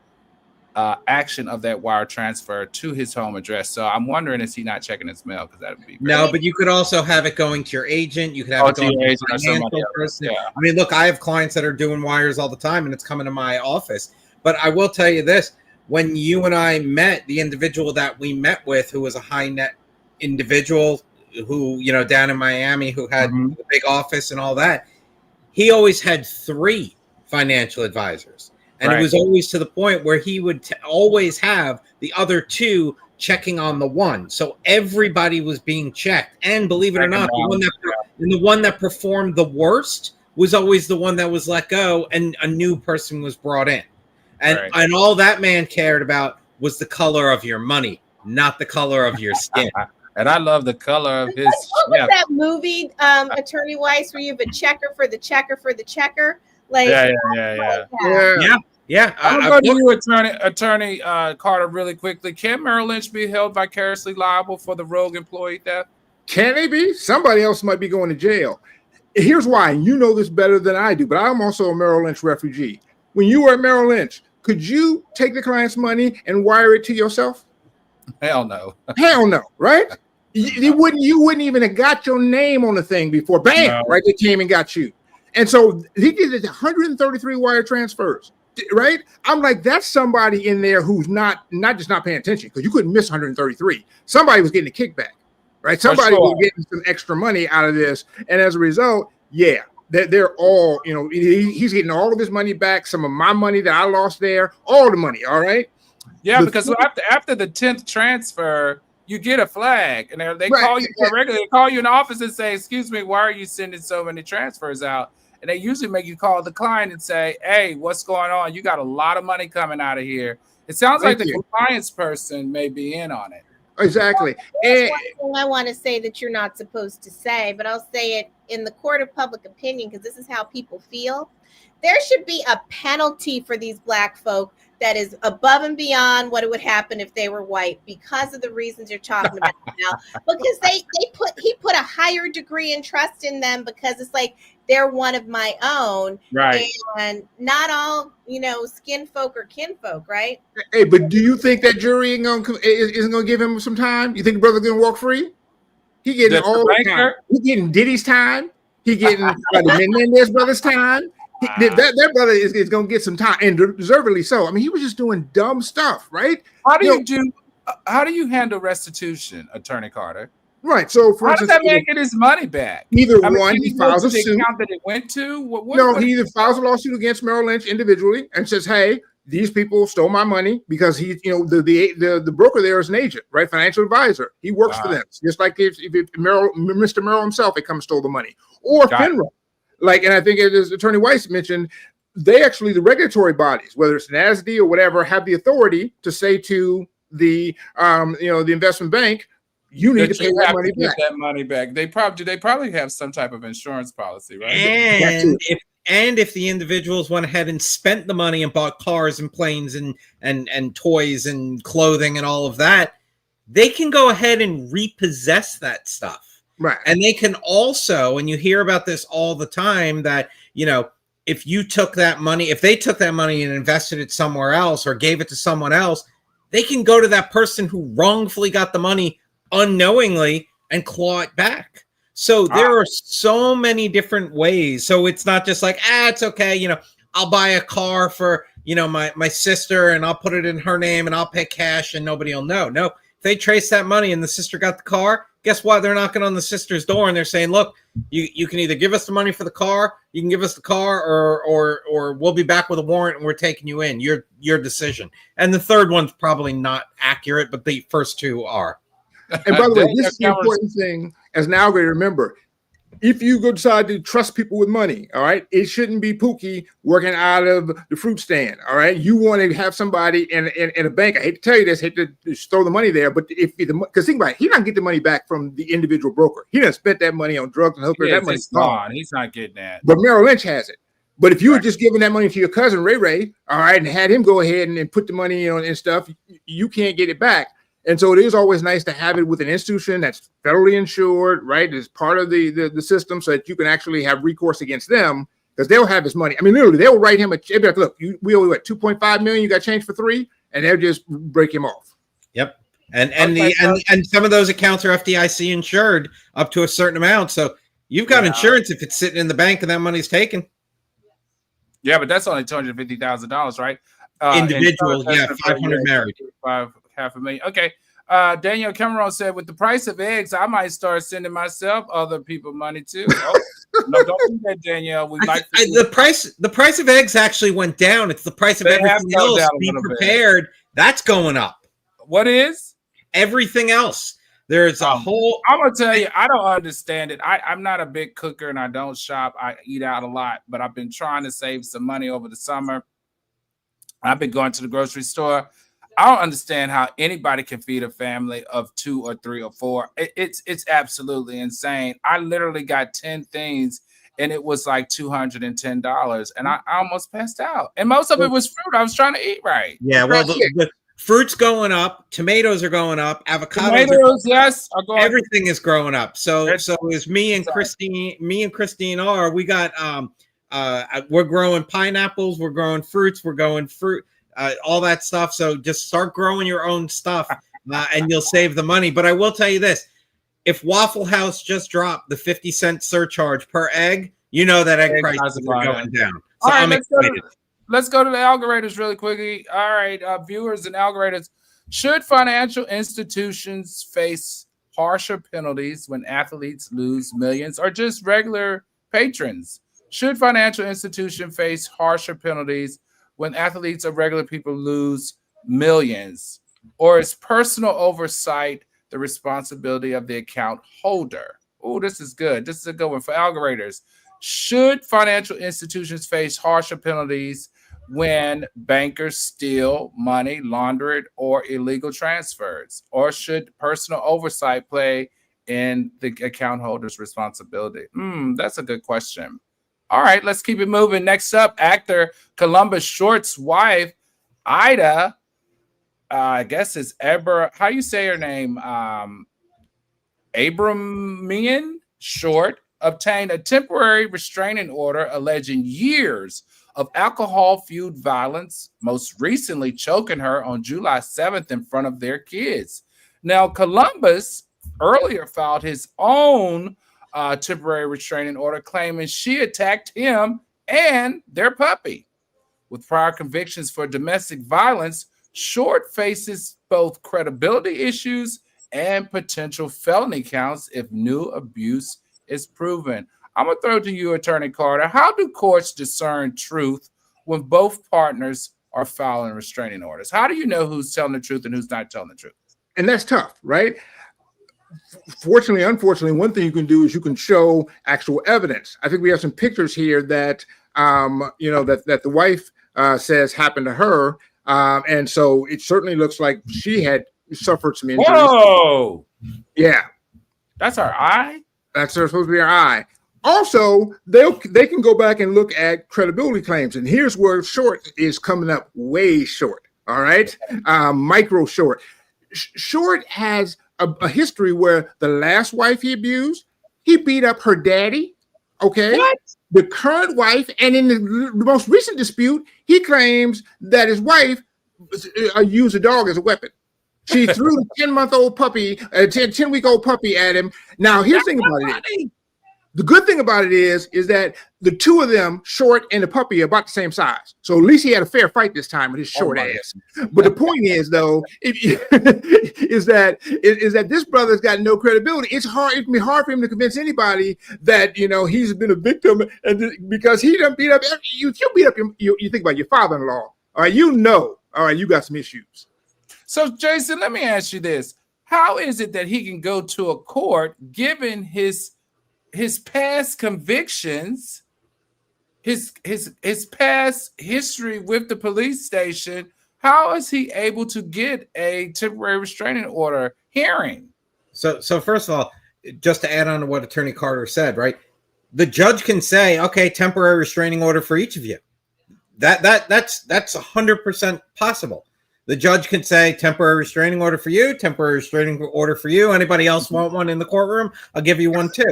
A: action of that wire transfer to his home address. So I'm wondering, is he not checking his mail? Because that would be great.
C: No, but you could also have it going to your agent. You could have it going to your financial person. Yeah. I mean, look, I have clients that are doing wires all the time, and it's coming to my office. But I will tell you this: when you and I met, the individual that we met with, who was a high net individual, who, you know, down in Miami, who had the big office and all that, he always had 3 financial advisors. And it was always to the point where he would always have the other 2 checking on the one. So everybody was being checked. And believe it or not, the one that performed the worst was always the one that was let go and a new person was brought in. And all that man cared about was the color of your money, not the color of your skin.
A: And I love the color of his.
B: What was that movie, Attorney Weiss, where you have a checker for the checker for the checker? Like,
C: yeah.
A: I'm going to you, Attorney Carter, really quickly. Can Merrill Lynch be held vicariously liable for the rogue employee theft?
D: Can they be? Somebody else might be going to jail. Here's why. You know this better than I do, but I'm also a Merrill Lynch refugee. When you were at Merrill Lynch, could you take the client's money and wire it to yourself?
A: Hell no.
D: Hell no, right? You wouldn't even have got your name on the thing before. Bam, right? They came and got you. And so he did 133 wire transfers, right? I'm like, that's somebody in there who's not just not paying attention, because you couldn't miss 133. Somebody was getting a kickback, right? Somebody was getting some extra money out of this. And as a result, They're all, he's getting all of his money back. Some of my money that I lost there, all the money. All right.
A: Yeah, because after the 10th transfer, you get a flag, and they call you regularly. They call you in the office and say, "Excuse me, why are you sending so many transfers out?" And they usually make you call the client and say, "Hey, what's going on? You got a lot of money coming out of here." It sounds like the compliance person may be in on it.
D: Exactly.
B: There's one thing I want to say that you're not supposed to say, but I'll say it in the court of public opinion because this is how people feel. There should be a penalty for these Black folk that is above and beyond what it would happen if they were white because of the reasons you're talking about now. Because he put a higher degree in trust in them because it's like they're one of my own.
A: Right.
B: And not all, skin folk or kin folk, right?
D: Hey, but do you think that jury isn't gonna give him some time? You think the brother's gonna walk free? He getting all the time. He getting Diddy's time. He getting the Menendez brothers' time. That brother is going to get some time, and deservedly so. I mean, he was just doing dumb stuff, right?
A: How do you handle restitution, Attorney Carter?
D: Right. So, for
A: instance, does that man get his money back?
D: Either one, he files a suit.
A: Account that it went to?
D: He either files a lawsuit against Merrill Lynch individually and says, "Hey, these people stole my money," because he, the broker there is an agent, right? Financial advisor. He works for them, just like if Mr. Merrill himself had come and stole the money, or FINRA. And I think as Attorney Weiss mentioned, they actually, the regulatory bodies, whether it's NASD or whatever, have the authority to say to the the investment bank, you need to pay that money back.
A: That money back. They probably have some type of insurance policy, right?
C: And if the individuals went ahead and spent the money and bought cars and planes and toys and clothing and all of that, they can go ahead and repossess that stuff.
D: Right.
C: And they can also, and you hear about this all the time, that, if they took that money and invested it somewhere else or gave it to someone else, they can go to that person who wrongfully got the money unknowingly and claw it back. So there are so many different ways. So it's not just like, it's okay. I'll buy a car for, my sister and I'll put it in her name and I'll pay cash and nobody will know. No, if they trace that money and the sister got the car, guess what? They're knocking on the sister's door and they're saying, look, you can either give us the money for the car, you can give us the car, or we'll be back with a warrant and we're taking you in. Your decision. And the third one's probably not accurate, but the first two are.
D: And by the way, this is the important thing as an algorithm. Remember, if you go decide to trust people with money, all right, it shouldn't be Pookie working out of the fruit stand. All right, you want to have somebody in a bank. I hate to tell you this, hate to just throw the money there, but because think about it, he not get the money back from the individual broker. He done spent that money on drugs and hookers. That money's gone.
A: He's not getting that.
D: But Merrill Lynch has it. But if you were just giving that money to your cousin Ray, all right, and had him go ahead and put the money and stuff, you can't get it back. And so it is always nice to have it with an institution that's federally insured, right? As part of the system, so that you can actually have recourse against them, because they'll have his money. I mean, literally, they'll write him a check. Look, we owe you what, $2.5 million. You got change for $3 million, and they'll just break him off.
C: Yep. And some of those accounts are FDIC insured up to a certain amount. So you've got insurance if it's sitting in the bank and that money's taken.
A: Yeah, but that's only $250,000, right?
C: Individual, 500 married.
A: $500,000. Okay. Daniel Cameron said, with the price of eggs, I might start sending myself other people money too. Oh, no, don't do that, Danielle.
C: The price of eggs actually went down. It's the price of everything else. Be prepared. That's going up.
A: What is?
C: Everything else. There's a whole.
A: I'm gonna tell you, I don't understand it. I'm not a big cooker and I don't shop. I eat out a lot, but I've been trying to save some money over the summer. I've been going to the grocery store. I don't understand how anybody can feed a family of 2 or 3 or 4. It's absolutely insane. I literally got 10 things and it was like $210, and I almost passed out. And most of it was fruit. I was trying to eat right.
C: Yeah, well, the fruit's going up, tomatoes are going up, avocados
A: are going.
C: Everything is growing up. So as me and Christine are, we got we're growing pineapples, we're growing fruits, we're growing fruit. All that stuff. So just start growing your own stuff and you'll save the money. But I will tell you this, if Waffle House just dropped the 50-cent surcharge per egg, you know that egg prices are going down. So I'm excited.
A: Let's go to the algorithms really quickly. All right, viewers and algorithms. Should financial institutions face harsher penalties when athletes lose millions or just regular patrons? Should financial institutions face harsher penalties when athletes or regular people lose millions? Or is personal oversight the responsibility of the account holder? Oh, this is good. This is a good one for algoriters. Should financial institutions face harsher penalties when bankers steal money, launder it, or illegal transfers? Or should personal oversight play in the account holder's responsibility? That's a good question. All right, let's keep it moving. Next up, actor Columbus Short's wife, Ida, I guess it's Eber. How you say her name? Abramian Short obtained a temporary restraining order alleging years of alcohol-fueled violence, most recently choking her on July 7th in front of their kids. Now, Columbus earlier filed his own temporary restraining order claiming she attacked him and their puppy. With prior convictions for domestic violence, Short faces both credibility issues and potential felony counts if new abuse is proven. I'm going to throw to you, Attorney Carter. How do courts discern truth when both partners are filing restraining orders? How do you know who's telling the truth and who's not telling the truth?
D: And that's tough, right? Fortunately, unfortunately, one thing you can do is you can show actual evidence. I think we have some pictures here that, that the wife says happened to her. And so it certainly looks like she had suffered some injuries.
A: Whoa!
D: Yeah.
A: That's her eye?
D: That's supposed to be her eye. Also, they can go back and look at credibility claims. And here's where Short is coming up way short. All right. Micro Short. Short has a history where the last wife he abused, he beat up her daddy. Okay. What? The current wife, and in the most recent dispute, he claims that his wife used a dog as a weapon. She threw a 10-month-old puppy, a 10-week-old puppy at him. Now, here's the thing about it. The good thing about it is that the two of them, Short and the puppy, are about the same size. So at least he had a fair fight this time with his short ass. But the point is, though, is that this brother's got no credibility. It can be hard for him to convince anybody that he's been a victim, and because he done beat up you beat up you think about your father-in-law. All right, all right, you got some issues.
A: So, Jason, let me ask you this: how is it that he can go to a court given his past convictions, his past history with the police station? How is he able to get a temporary restraining order hearing?
C: So first of all, just to add on to what Attorney Carter said, right? The judge can say, okay, temporary restraining order for each of you. That's 100% possible. The judge can say temporary restraining order for you, temporary restraining order for you. Anybody else want one in the courtroom? I'll give you one too.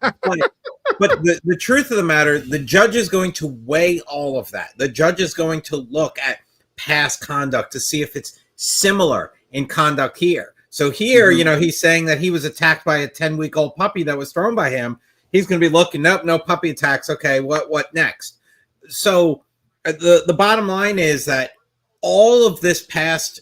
C: But the truth of the matter, the judge is going to weigh all of that. The judge is going to look at past conduct to see if it's similar in conduct here. So here, he's saying that he was attacked by a 10-week-old puppy that was thrown by him. He's going to be looking, nope, no puppy attacks. Okay, what next? So the bottom line is that all of this past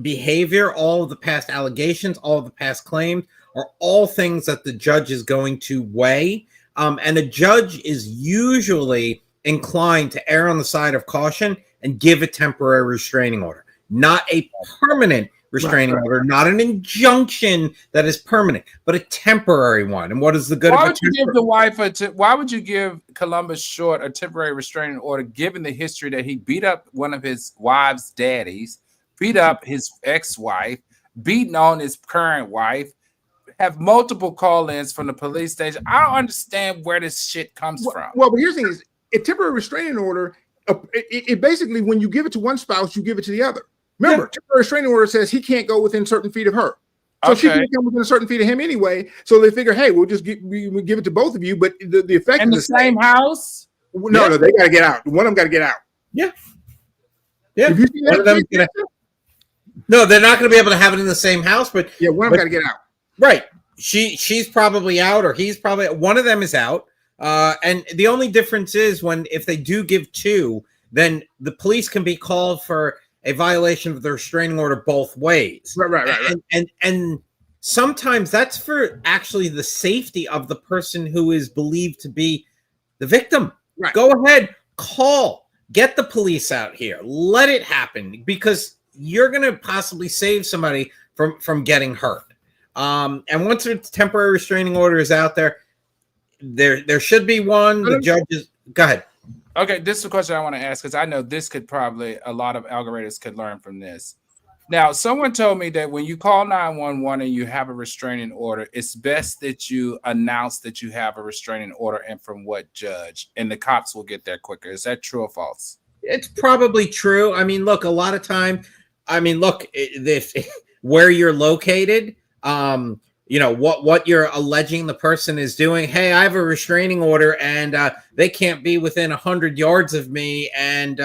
C: behavior, all of the past allegations, all of the past claims are all things that the judge is going to weigh. And a judge is usually inclined to err on the side of caution and give a temporary restraining order, not a permanent restraining order, not an injunction that is permanent, but a temporary one. And what is the good of it?
A: Why would you give Columbus Short a temporary restraining order, given the history that he beat up one of his wife's daddies, beat up his ex-wife, beaten on his current wife, have multiple call-ins from the police station? I don't understand where this shit comes from.
D: Well, but here's the thing: is a temporary restraining order. It basically, when you give it to one spouse, you give it to the other. Remember, temporary restraining order says he can't go within certain feet of her. So she can't come within a certain feet of him anyway. So they figure, hey, we'll just give it to both of you. But the effect
A: in the same house?
D: No, they got to get out. One of them got to get out.
C: Yeah. Have you seen that? No, they're not going to be able to have it in the same house. But
D: one of them got to get out.
C: Right. She's probably out, or he's probably one of them is out. And the only difference is if they do give two, then the police can be called for a violation of the restraining order both ways.
D: Right.
C: And sometimes that's for actually the safety of the person who is believed to be the victim.
D: Right.
C: Go ahead, call, get the police out here, let it happen, because you're going to possibly save somebody from getting hurt. And once a temporary restraining order is out there, there should be one. The judges, go ahead.
A: Okay, this is a question I want to ask because I know this could probably, a lot of algorithms could learn from this. Now, someone told me that when you call 911 and you have a restraining order, it's best that you announce that you have a restraining order and from what judge, and the cops will get there quicker. Is that true or false?
C: It's probably true. I mean, look, a lot of time, if where you're located, you know, what you're alleging the person is doing. Hey, I have a restraining order and they can't be within 100 yards of me. And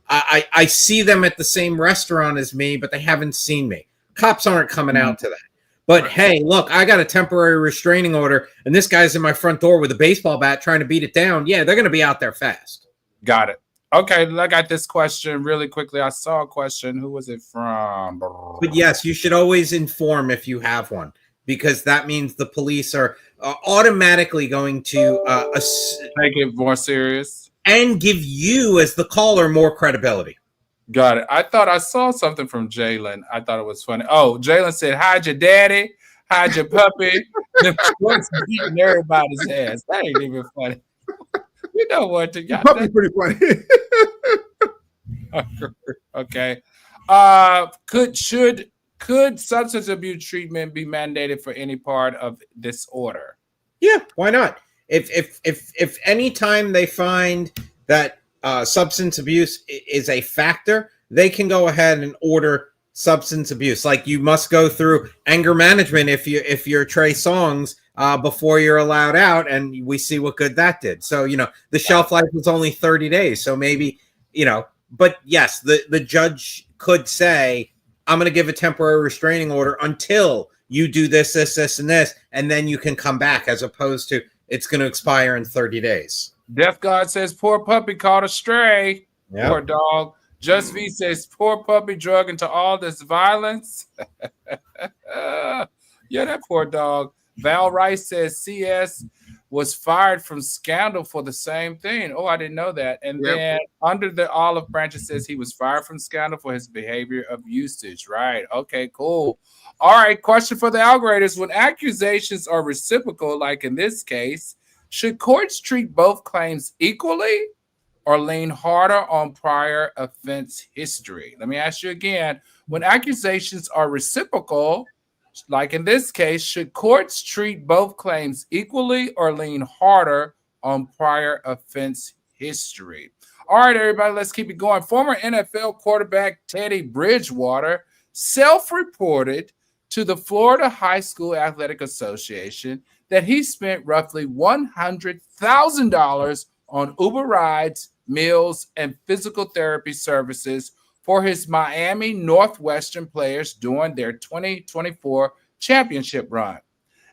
C: I see them at the same restaurant as me, but they haven't seen me. Cops aren't coming out to that. But hey, look, I got a temporary restraining order and this guy's in my front door with a baseball bat trying to beat it down. Yeah, they're going to be out there fast.
A: Got it. Okay, I got this question really quickly. I saw a question. Who was it from?
C: But yes, you should always inform if you have one, because that means the police are automatically going to
A: make it more serious
C: and give you as the caller more credibility.
A: Got it. I thought I saw something from Jalen. I thought it was funny. Oh, Jalen said, hide your daddy, hide your puppy. What's beating everybody's ass? That ain't even funny. You know what?
D: Puppy's pretty funny.
A: Okay. Could substance abuse treatment be mandated for any part of this order?
C: Yeah, why not? If any time they find that substance abuse is a factor, they can go ahead and order substance abuse. Like you must go through anger management if you're Trey Songz before you're allowed out, and we see what good that did. So, you know, the shelf life was only 30 days. So maybe, you know, but yes, the judge could say, I'm going to give a temporary restraining order until you do this, and this, and then you can come back, as opposed to it's going to expire in 30 days.
A: Death God says, poor puppy caught a stray.
C: Yep.
A: Poor dog. Just V says, poor puppy drug into all this violence. Yeah, that poor dog. Val Rice says CS was fired from Scandal for the same thing. Oh, I didn't know that. And then Under the Olive Branch says he was fired from Scandal for his behavior of usage. Right. Okay, cool. All right. Question for the algorithms. When accusations are reciprocal, like in this case, should courts treat both claims equally or lean harder on prior offense history? Let me ask you again. When accusations are reciprocal, like in this case, should courts treat both claims equally or lean harder on prior offense history? All right, everybody, let's keep it going. Former NFL quarterback Teddy Bridgewater self-reported to the Florida High School Athletic Association that he spent roughly $100,000 on Uber rides, meals, and physical therapy services for his Miami Northwestern players during their 2024 championship run.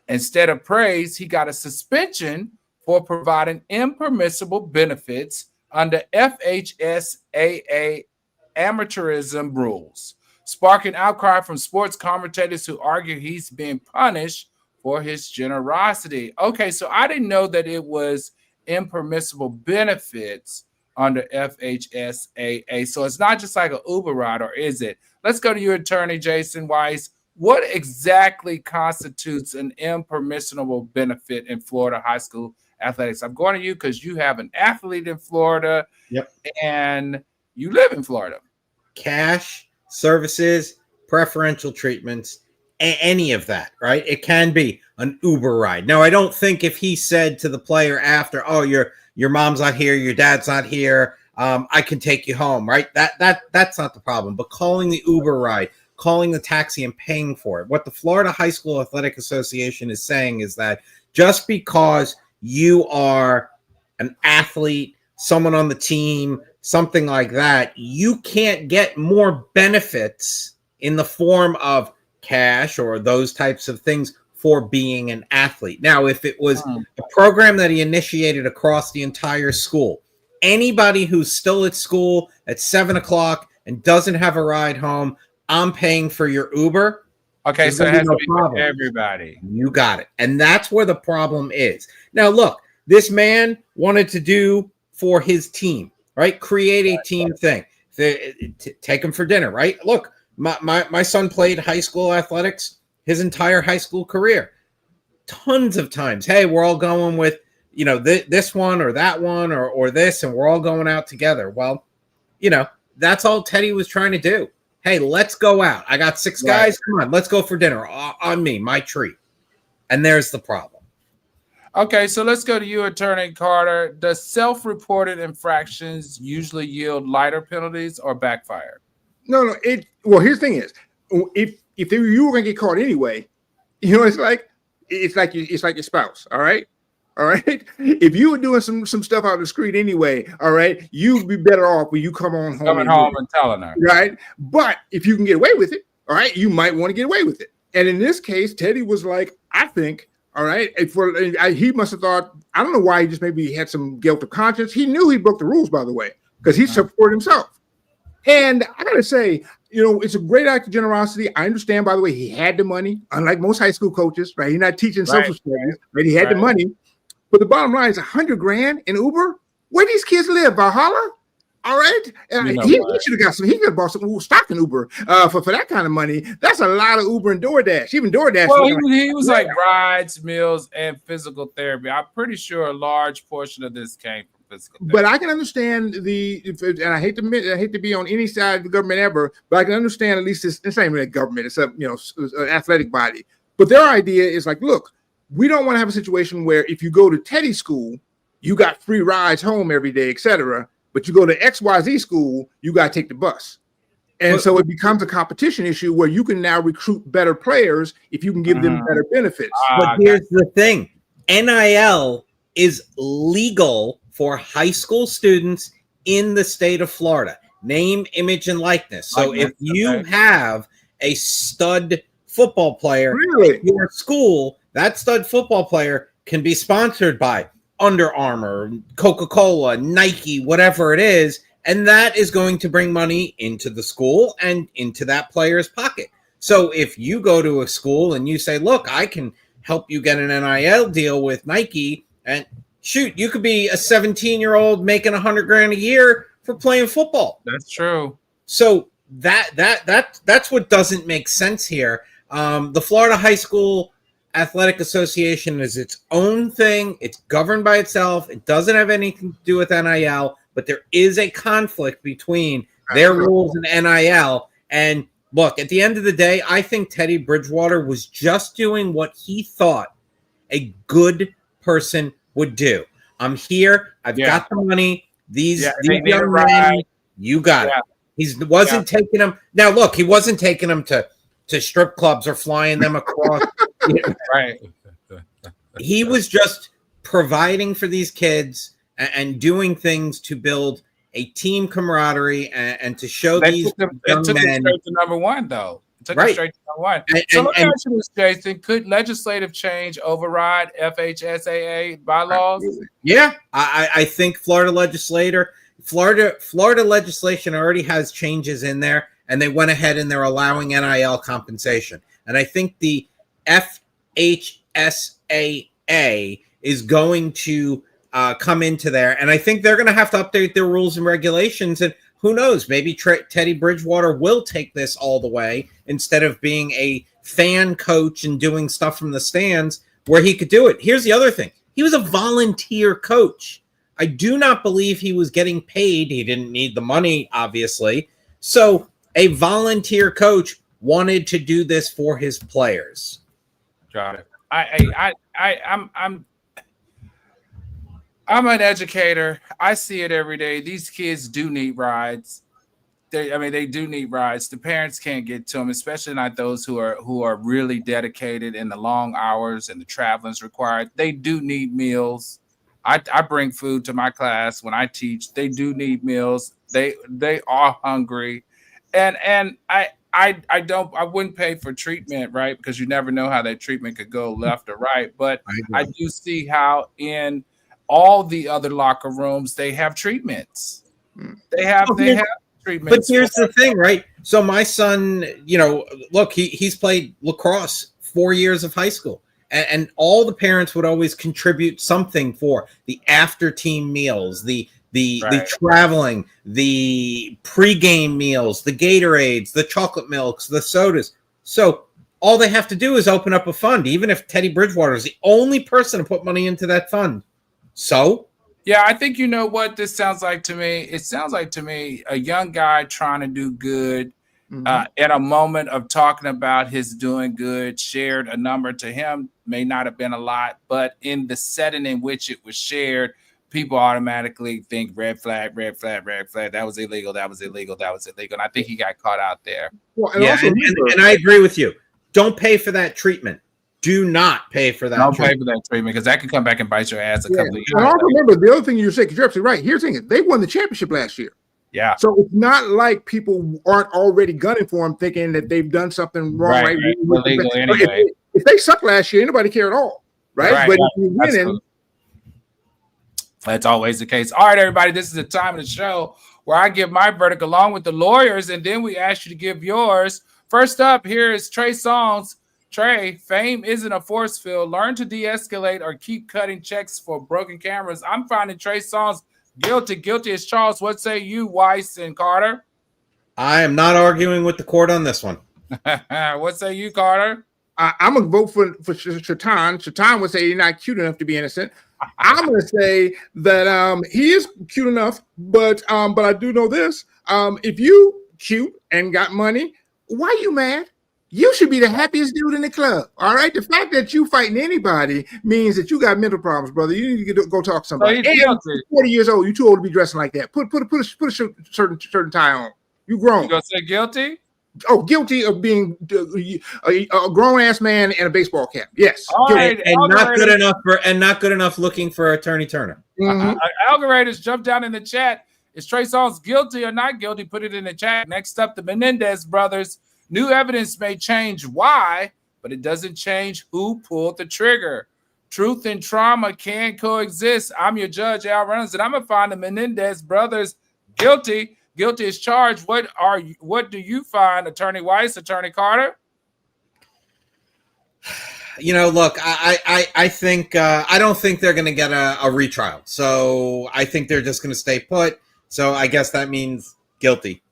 A: Instead of praise, he got a suspension for providing impermissible benefits under FHSAA amateurism rules, sparking outcry from sports commentators who argue he's being punished for his generosity. Okay, so I didn't know that it was impermissible benefits under FHSAA. So it's not just like an Uber ride, or is it? Let's go to your attorney, Jason Weiss. What exactly constitutes an impermissible benefit in Florida high school athletics? I'm going to you because you have an athlete in Florida.
C: Yep.
A: And you live in Florida.
C: Cash, services, preferential treatments, any of that, right? It can be an Uber ride. Now, I don't think if he said to the player after, oh, your mom's not here, your dad's not here, I can take you home, right? That's not the problem. But calling the Uber ride, calling the taxi and paying for it. What the Florida High School Athletic Association is saying is that just because you are an athlete, someone on the team, something like that, you can't get more benefits in the form of cash or those types of things for being an athlete. Now, if it was a program that he initiated across the entire school, anybody who's still at school at 7:00 and doesn't have a ride home, I'm paying for your Uber.
A: Okay, so it has to be for everybody.
C: You got it. And that's where the problem is. Now, look, this man wanted to do for his team, right? Create a team thing. Take him for dinner, right? Look, my son played high school athletics his entire high school career. Tons of times. Hey, we're all going with, this one or that one or this, and we're all going out together. Well, that's all Teddy was trying to do. Hey, let's go out. I got 6 guys. Come on, let's go for dinner on me, my treat. And there's the problem.
A: Okay, so let's go to you, Attorney Carter. Does self-reported infractions usually yield lighter penalties or backfire?
D: No. Well, here's the thing is, if you were gonna get caught anyway, it's like your spouse. All right. If you were doing some stuff out of the street anyway, all right, you'd be better off when you coming home
A: and telling her.
D: Right. But if you can get away with it, all right, you might want to get away with it. And in this case, Teddy was like, I think, all right, he must have thought, I don't know why he just maybe had some guilt of conscience. He knew he broke the rules, by the way, because he supported himself. And I got to say, it's a great act of generosity. I understand, by the way, he had the money, unlike most high school coaches, right? He's not teaching social studies, right? He had the money. But the bottom line is $100,000 in Uber. Where these kids live, Valhalla? All right. He should have got some. He could have bought some stock in Uber for that kind of money. That's a lot of Uber and DoorDash. Even DoorDash.
A: Well, he was like rides, meals, and physical therapy. I'm pretty sure a large portion of this came from physical therapy.
D: But I can understand and I hate to be on any side of the government ever, but I can understand at least it's not even a government. It's an athletic body. But their idea is like, look, we don't want to have a situation where if you go to Teddy school, you got free rides home every day, etc. But you go to XYZ school, you got to take the bus. And so it becomes a competition issue where you can now recruit better players if you can give them better benefits.
C: But here's the thing. NIL is legal for high school students in the state of Florida. Name, image, and likeness. So if you have a stud football player at your school, that stud football player can be sponsored by Under Armour, Coca-Cola, Nike, whatever it is, and that is going to bring money into the school and into that player's pocket. So if you go to a school and you say, look, I can help you get an NIL deal with Nike, and shoot, you could be a 17-year-old making $100,000 a year for playing football.
A: That's true.
C: So that's what doesn't make sense here. The Florida High School Athletic Association is its own thing. It's governed by itself. It doesn't have anything to do with NIL, but there is a conflict between their rules and NIL. And look, at the end of the day, I think Teddy Bridgewater was just doing what he thought a good person would do. I'm here. I've got the money. These young men, you got it. He wasn't taking them. Now, look, he wasn't taking them to strip clubs or flying them across.
A: Right.
C: He was just providing for these kids and doing things to build a team camaraderie and to show these young men.
A: It straight to number one, though. It took it straight to number one. So let me ask you this, Jason. Could legislative change override FHSAA bylaws?
C: Yeah, I think Florida legislation already has changes in there, and they went ahead and they're allowing NIL compensation. And I think the FHSAA is going to come into there. And I think they're going to have to update their rules and regulations. And who knows, maybe Teddy Bridgewater will take this all the way instead of being a fan coach and doing stuff from the stands where he could do it. Here's the other thing. He was a volunteer coach. I do not believe he was getting paid. He didn't need the money, obviously. So a volunteer coach wanted to do this for his players.
A: Got it. I'm an educator. I see it every day. These kids do need rides. They do need rides. The parents can't get to them, especially not those who are really dedicated in the long hours and the traveling's required. They do need meals. I bring food to my class when I teach. They do need meals. They are hungry, and I wouldn't pay for treatment, right? Because you never know how that treatment could go left or right. But I do see how in all the other locker rooms they have treatments. They have treatments.
C: But here's the thing, right? So my son, look, he's played lacrosse 4 years of high school, and all the parents would always contribute something for the after team meals, the traveling, the pregame meals, the Gatorades, the chocolate milks, the sodas. So all they have to do is open up a fund, even if Teddy Bridgewater is the only person to put money into that fund. So
A: yeah, I think you know what this sounds like to me. It sounds like to me a young guy trying to do good. In a moment of talking about his doing good, shared a number to him, may not have been a lot, but in the setting in which it was shared, people automatically think red flag, red flag, red flag. That was illegal. That was illegal. That was illegal. And I think he got caught out there.
C: Well, and I agree with you. Don't pay for that treatment. Do not pay for that.
A: Don't pay for that treatment because that can come back and bite your ass a couple of years.
D: And also remember the other thing you're saying, because you're absolutely right. Here's the thing: they won the championship last year.
A: Yeah.
D: So it's not like people aren't already gunning for him, thinking that they've done something wrong. Right.
A: Illegal anyway.
D: If they suck last year, anybody care at all. Right. But if you're winning,
A: that's always the case. All right, everybody. This is the time of the show where I give my verdict along with the lawyers, and then we ask you to give yours. First up, here is Trey Songz. Trey, fame isn't a force field. Learn to de-escalate or keep cutting checks for broken cameras. I'm finding Trey Songz guilty as charged. What say you, Weiss and Carter?
C: I am not arguing with the court on this one.
A: What say you, Carter?
D: I'm gonna vote for Shatan. Shatan would say he's not cute enough to be innocent. I'm gonna say that he is cute enough, but I do know this. If you cute and got money, why you mad? You should be the happiest dude in the club. All right. The fact that you fighting anybody means that you got mental problems, brother. You need to go talk to somebody. And 40 years old. You too old to be dressing like that. Put a certain tie on. You grown.
A: You gonna say guilty?
D: Oh, guilty of being a grown ass man in a baseball cap. Yes.
A: Right,
C: and not good enough looking for Attorney Turner.
A: Algorators, jump down in the chat. Is Trey Songz guilty or not guilty? Put it in the chat. Next up, the Menendez brothers. New evidence may change why, but it doesn't change who pulled the trigger. Truth and trauma can coexist. I'm your judge, Al Reynolds, and I'm gonna find the Menendez brothers guilty. Guilty as charged. What do you find, Attorney Weiss, Attorney Carter?
C: Look, I think I don't think they're going to get a retrial. So I think they're just going to stay put. So I guess that means guilty.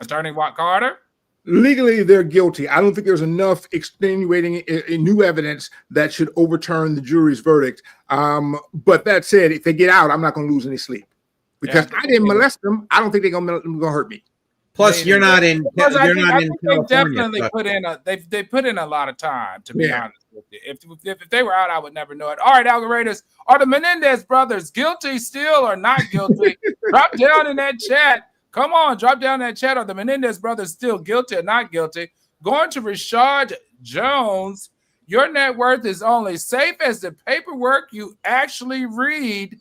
C: Attorney
A: Carter?
D: Legally, they're guilty. I don't think there's enough extenuating new evidence that should overturn the jury's verdict. But that said, if they get out, I'm not going to lose any sleep because I didn't molest them. I don't think they're going to hurt me.
C: Plus, you're not in. You're not in
A: California. They definitely put in they put in a lot of time. To be honest with you, if they were out, I would never know it. All right, Algorators, are the Menendez brothers guilty still or not guilty? Drop down in that chat. Come on, drop down that chat. Are the Menendez brothers still guilty or not guilty? Going to Rashad Jones, your net worth is only safe as the paperwork you actually read.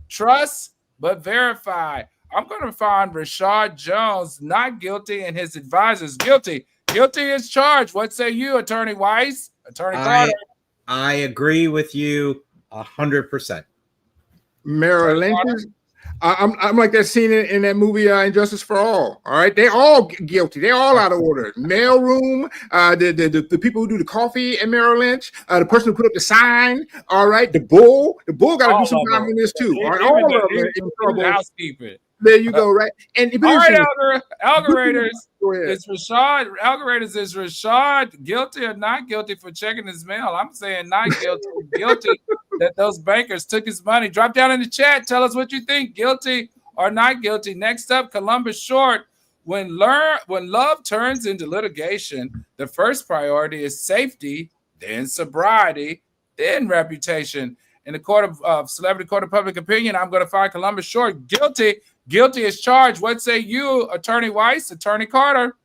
A: Trust but verify. I'm going to find Rashad Jones not guilty and his advisors guilty. Guilty as charged. What say you, Attorney Weiss? Attorney Carter?
C: I agree with you 100%.
D: Maryland. I'm like that scene in that movie Injustice for All. All right, they all guilty. They all out of order. Mailroom, the people who do the coffee at Merrill Lynch, the person who put up the sign. All right, the bull got to do some time in this too. All right, all of them in trouble.
A: Housekeeping.
D: There you go. Right, and
A: all right, Algorators, is Rashad guilty or not guilty for checking his mail? I'm saying not guilty. Guilty that those bankers took his money. Drop down in the chat. Tell us what you think. Guilty or not guilty. Next up, Columbus Short. When love turns into litigation, the first priority is safety, then sobriety, then reputation. In the court of celebrity court of public opinion, I'm going to find Columbus Short guilty. Guilty as charged. What say you, Attorney Weiss, Attorney Carter?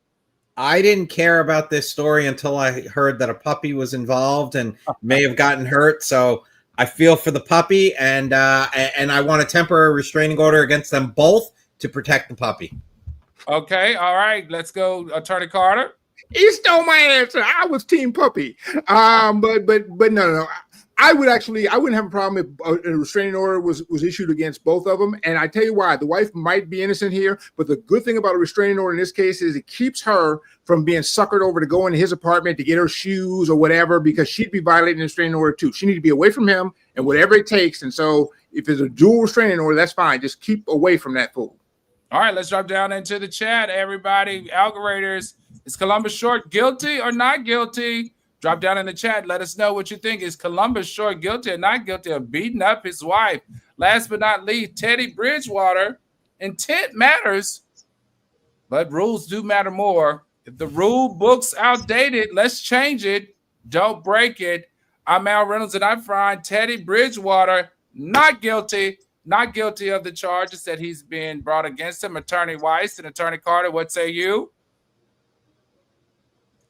C: I didn't care about this story until I heard that a puppy was involved and may have gotten hurt. So I feel for the puppy, and I want a temporary restraining order against them both to protect the puppy.
A: Okay, all right. Let's go, Attorney Carter.
D: He stole my answer. I was team puppy. But no. I wouldn't have a problem if a restraining order was issued against both of them. And I tell you why, the wife might be innocent here, but the good thing about a restraining order in this case is it keeps her from being suckered over to go into his apartment to get her shoes or whatever, because she'd be violating the restraining order too. She needs to be away from him and whatever it takes. And so if it's a dual restraining order, that's fine. Just keep away from that fool.
A: All right, let's drop down into the chat, everybody. Algorators, is Columbus Short guilty or not guilty? Drop down in the chat. Let us know what you think. Is Columbus Short guilty or not guilty of beating up his wife? Last but not least, Teddy Bridgewater. Intent matters, but rules do matter more. If the rule book's outdated, let's change it. Don't break it. I'm Al Reynolds, and I find Teddy Bridgewater not guilty. Not guilty of the charges that he's been brought against him. Attorney Weiss and Attorney Carter, what say you?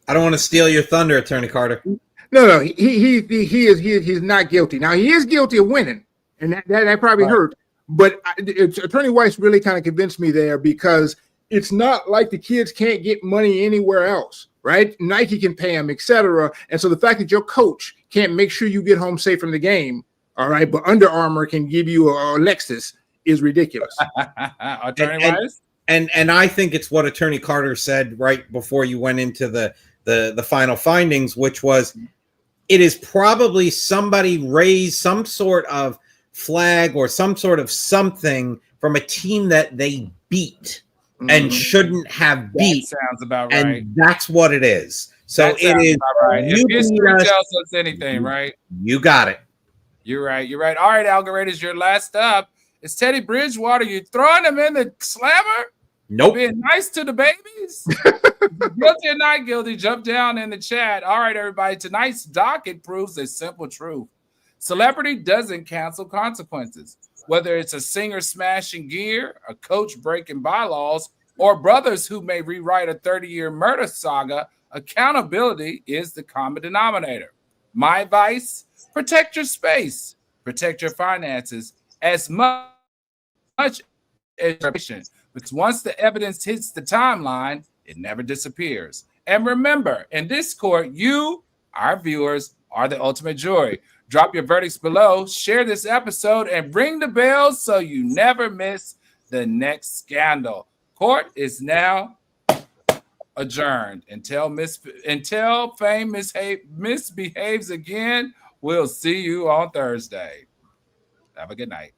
C: I don't want to steal your thunder, Attorney Carter.
D: No, he's not guilty. Now he is guilty of winning, and that probably hurt. But Attorney Weiss really kind of convinced me there, because it's not like the kids can't get money anywhere else, right? Nike can pay them, etc. And so the fact that your coach can't make sure you get home safe from the game, all right, but Under Armour can give you a Lexus is ridiculous.
A: Attorney Weiss?
C: And I think it's what Attorney Carter said right before you went into the final findings, which was it is probably somebody raised some sort of flag or some sort of something from a team that they beat and shouldn't have beat.
A: That sounds about right.
C: And that's what it is. So it is.
A: Right. If history tells us anything, right?
C: You got it.
A: You're right. You're right. All right, Algorators, you're last up. It's Teddy Bridgewater. You throwing him in the slammer?
C: Nope.
A: Being nice to the babies? Guilty or not guilty? Jump down in the chat. All right, everybody. Tonight's docket proves a simple truth. Celebrity doesn't cancel consequences. Whether it's a singer smashing gear, a coach breaking bylaws, or brothers who may rewrite a 30-year murder saga, accountability is the common denominator. My advice, protect your space, protect your finances as much as because once the evidence hits the timeline, it never disappears. And remember, in this court, you, our viewers, are the ultimate jury. Drop your verdicts below, share this episode, and ring the bell so you never miss the next scandal. Court is now adjourned. Until fame misbehaves again, we'll see you on Thursday. Have a good night.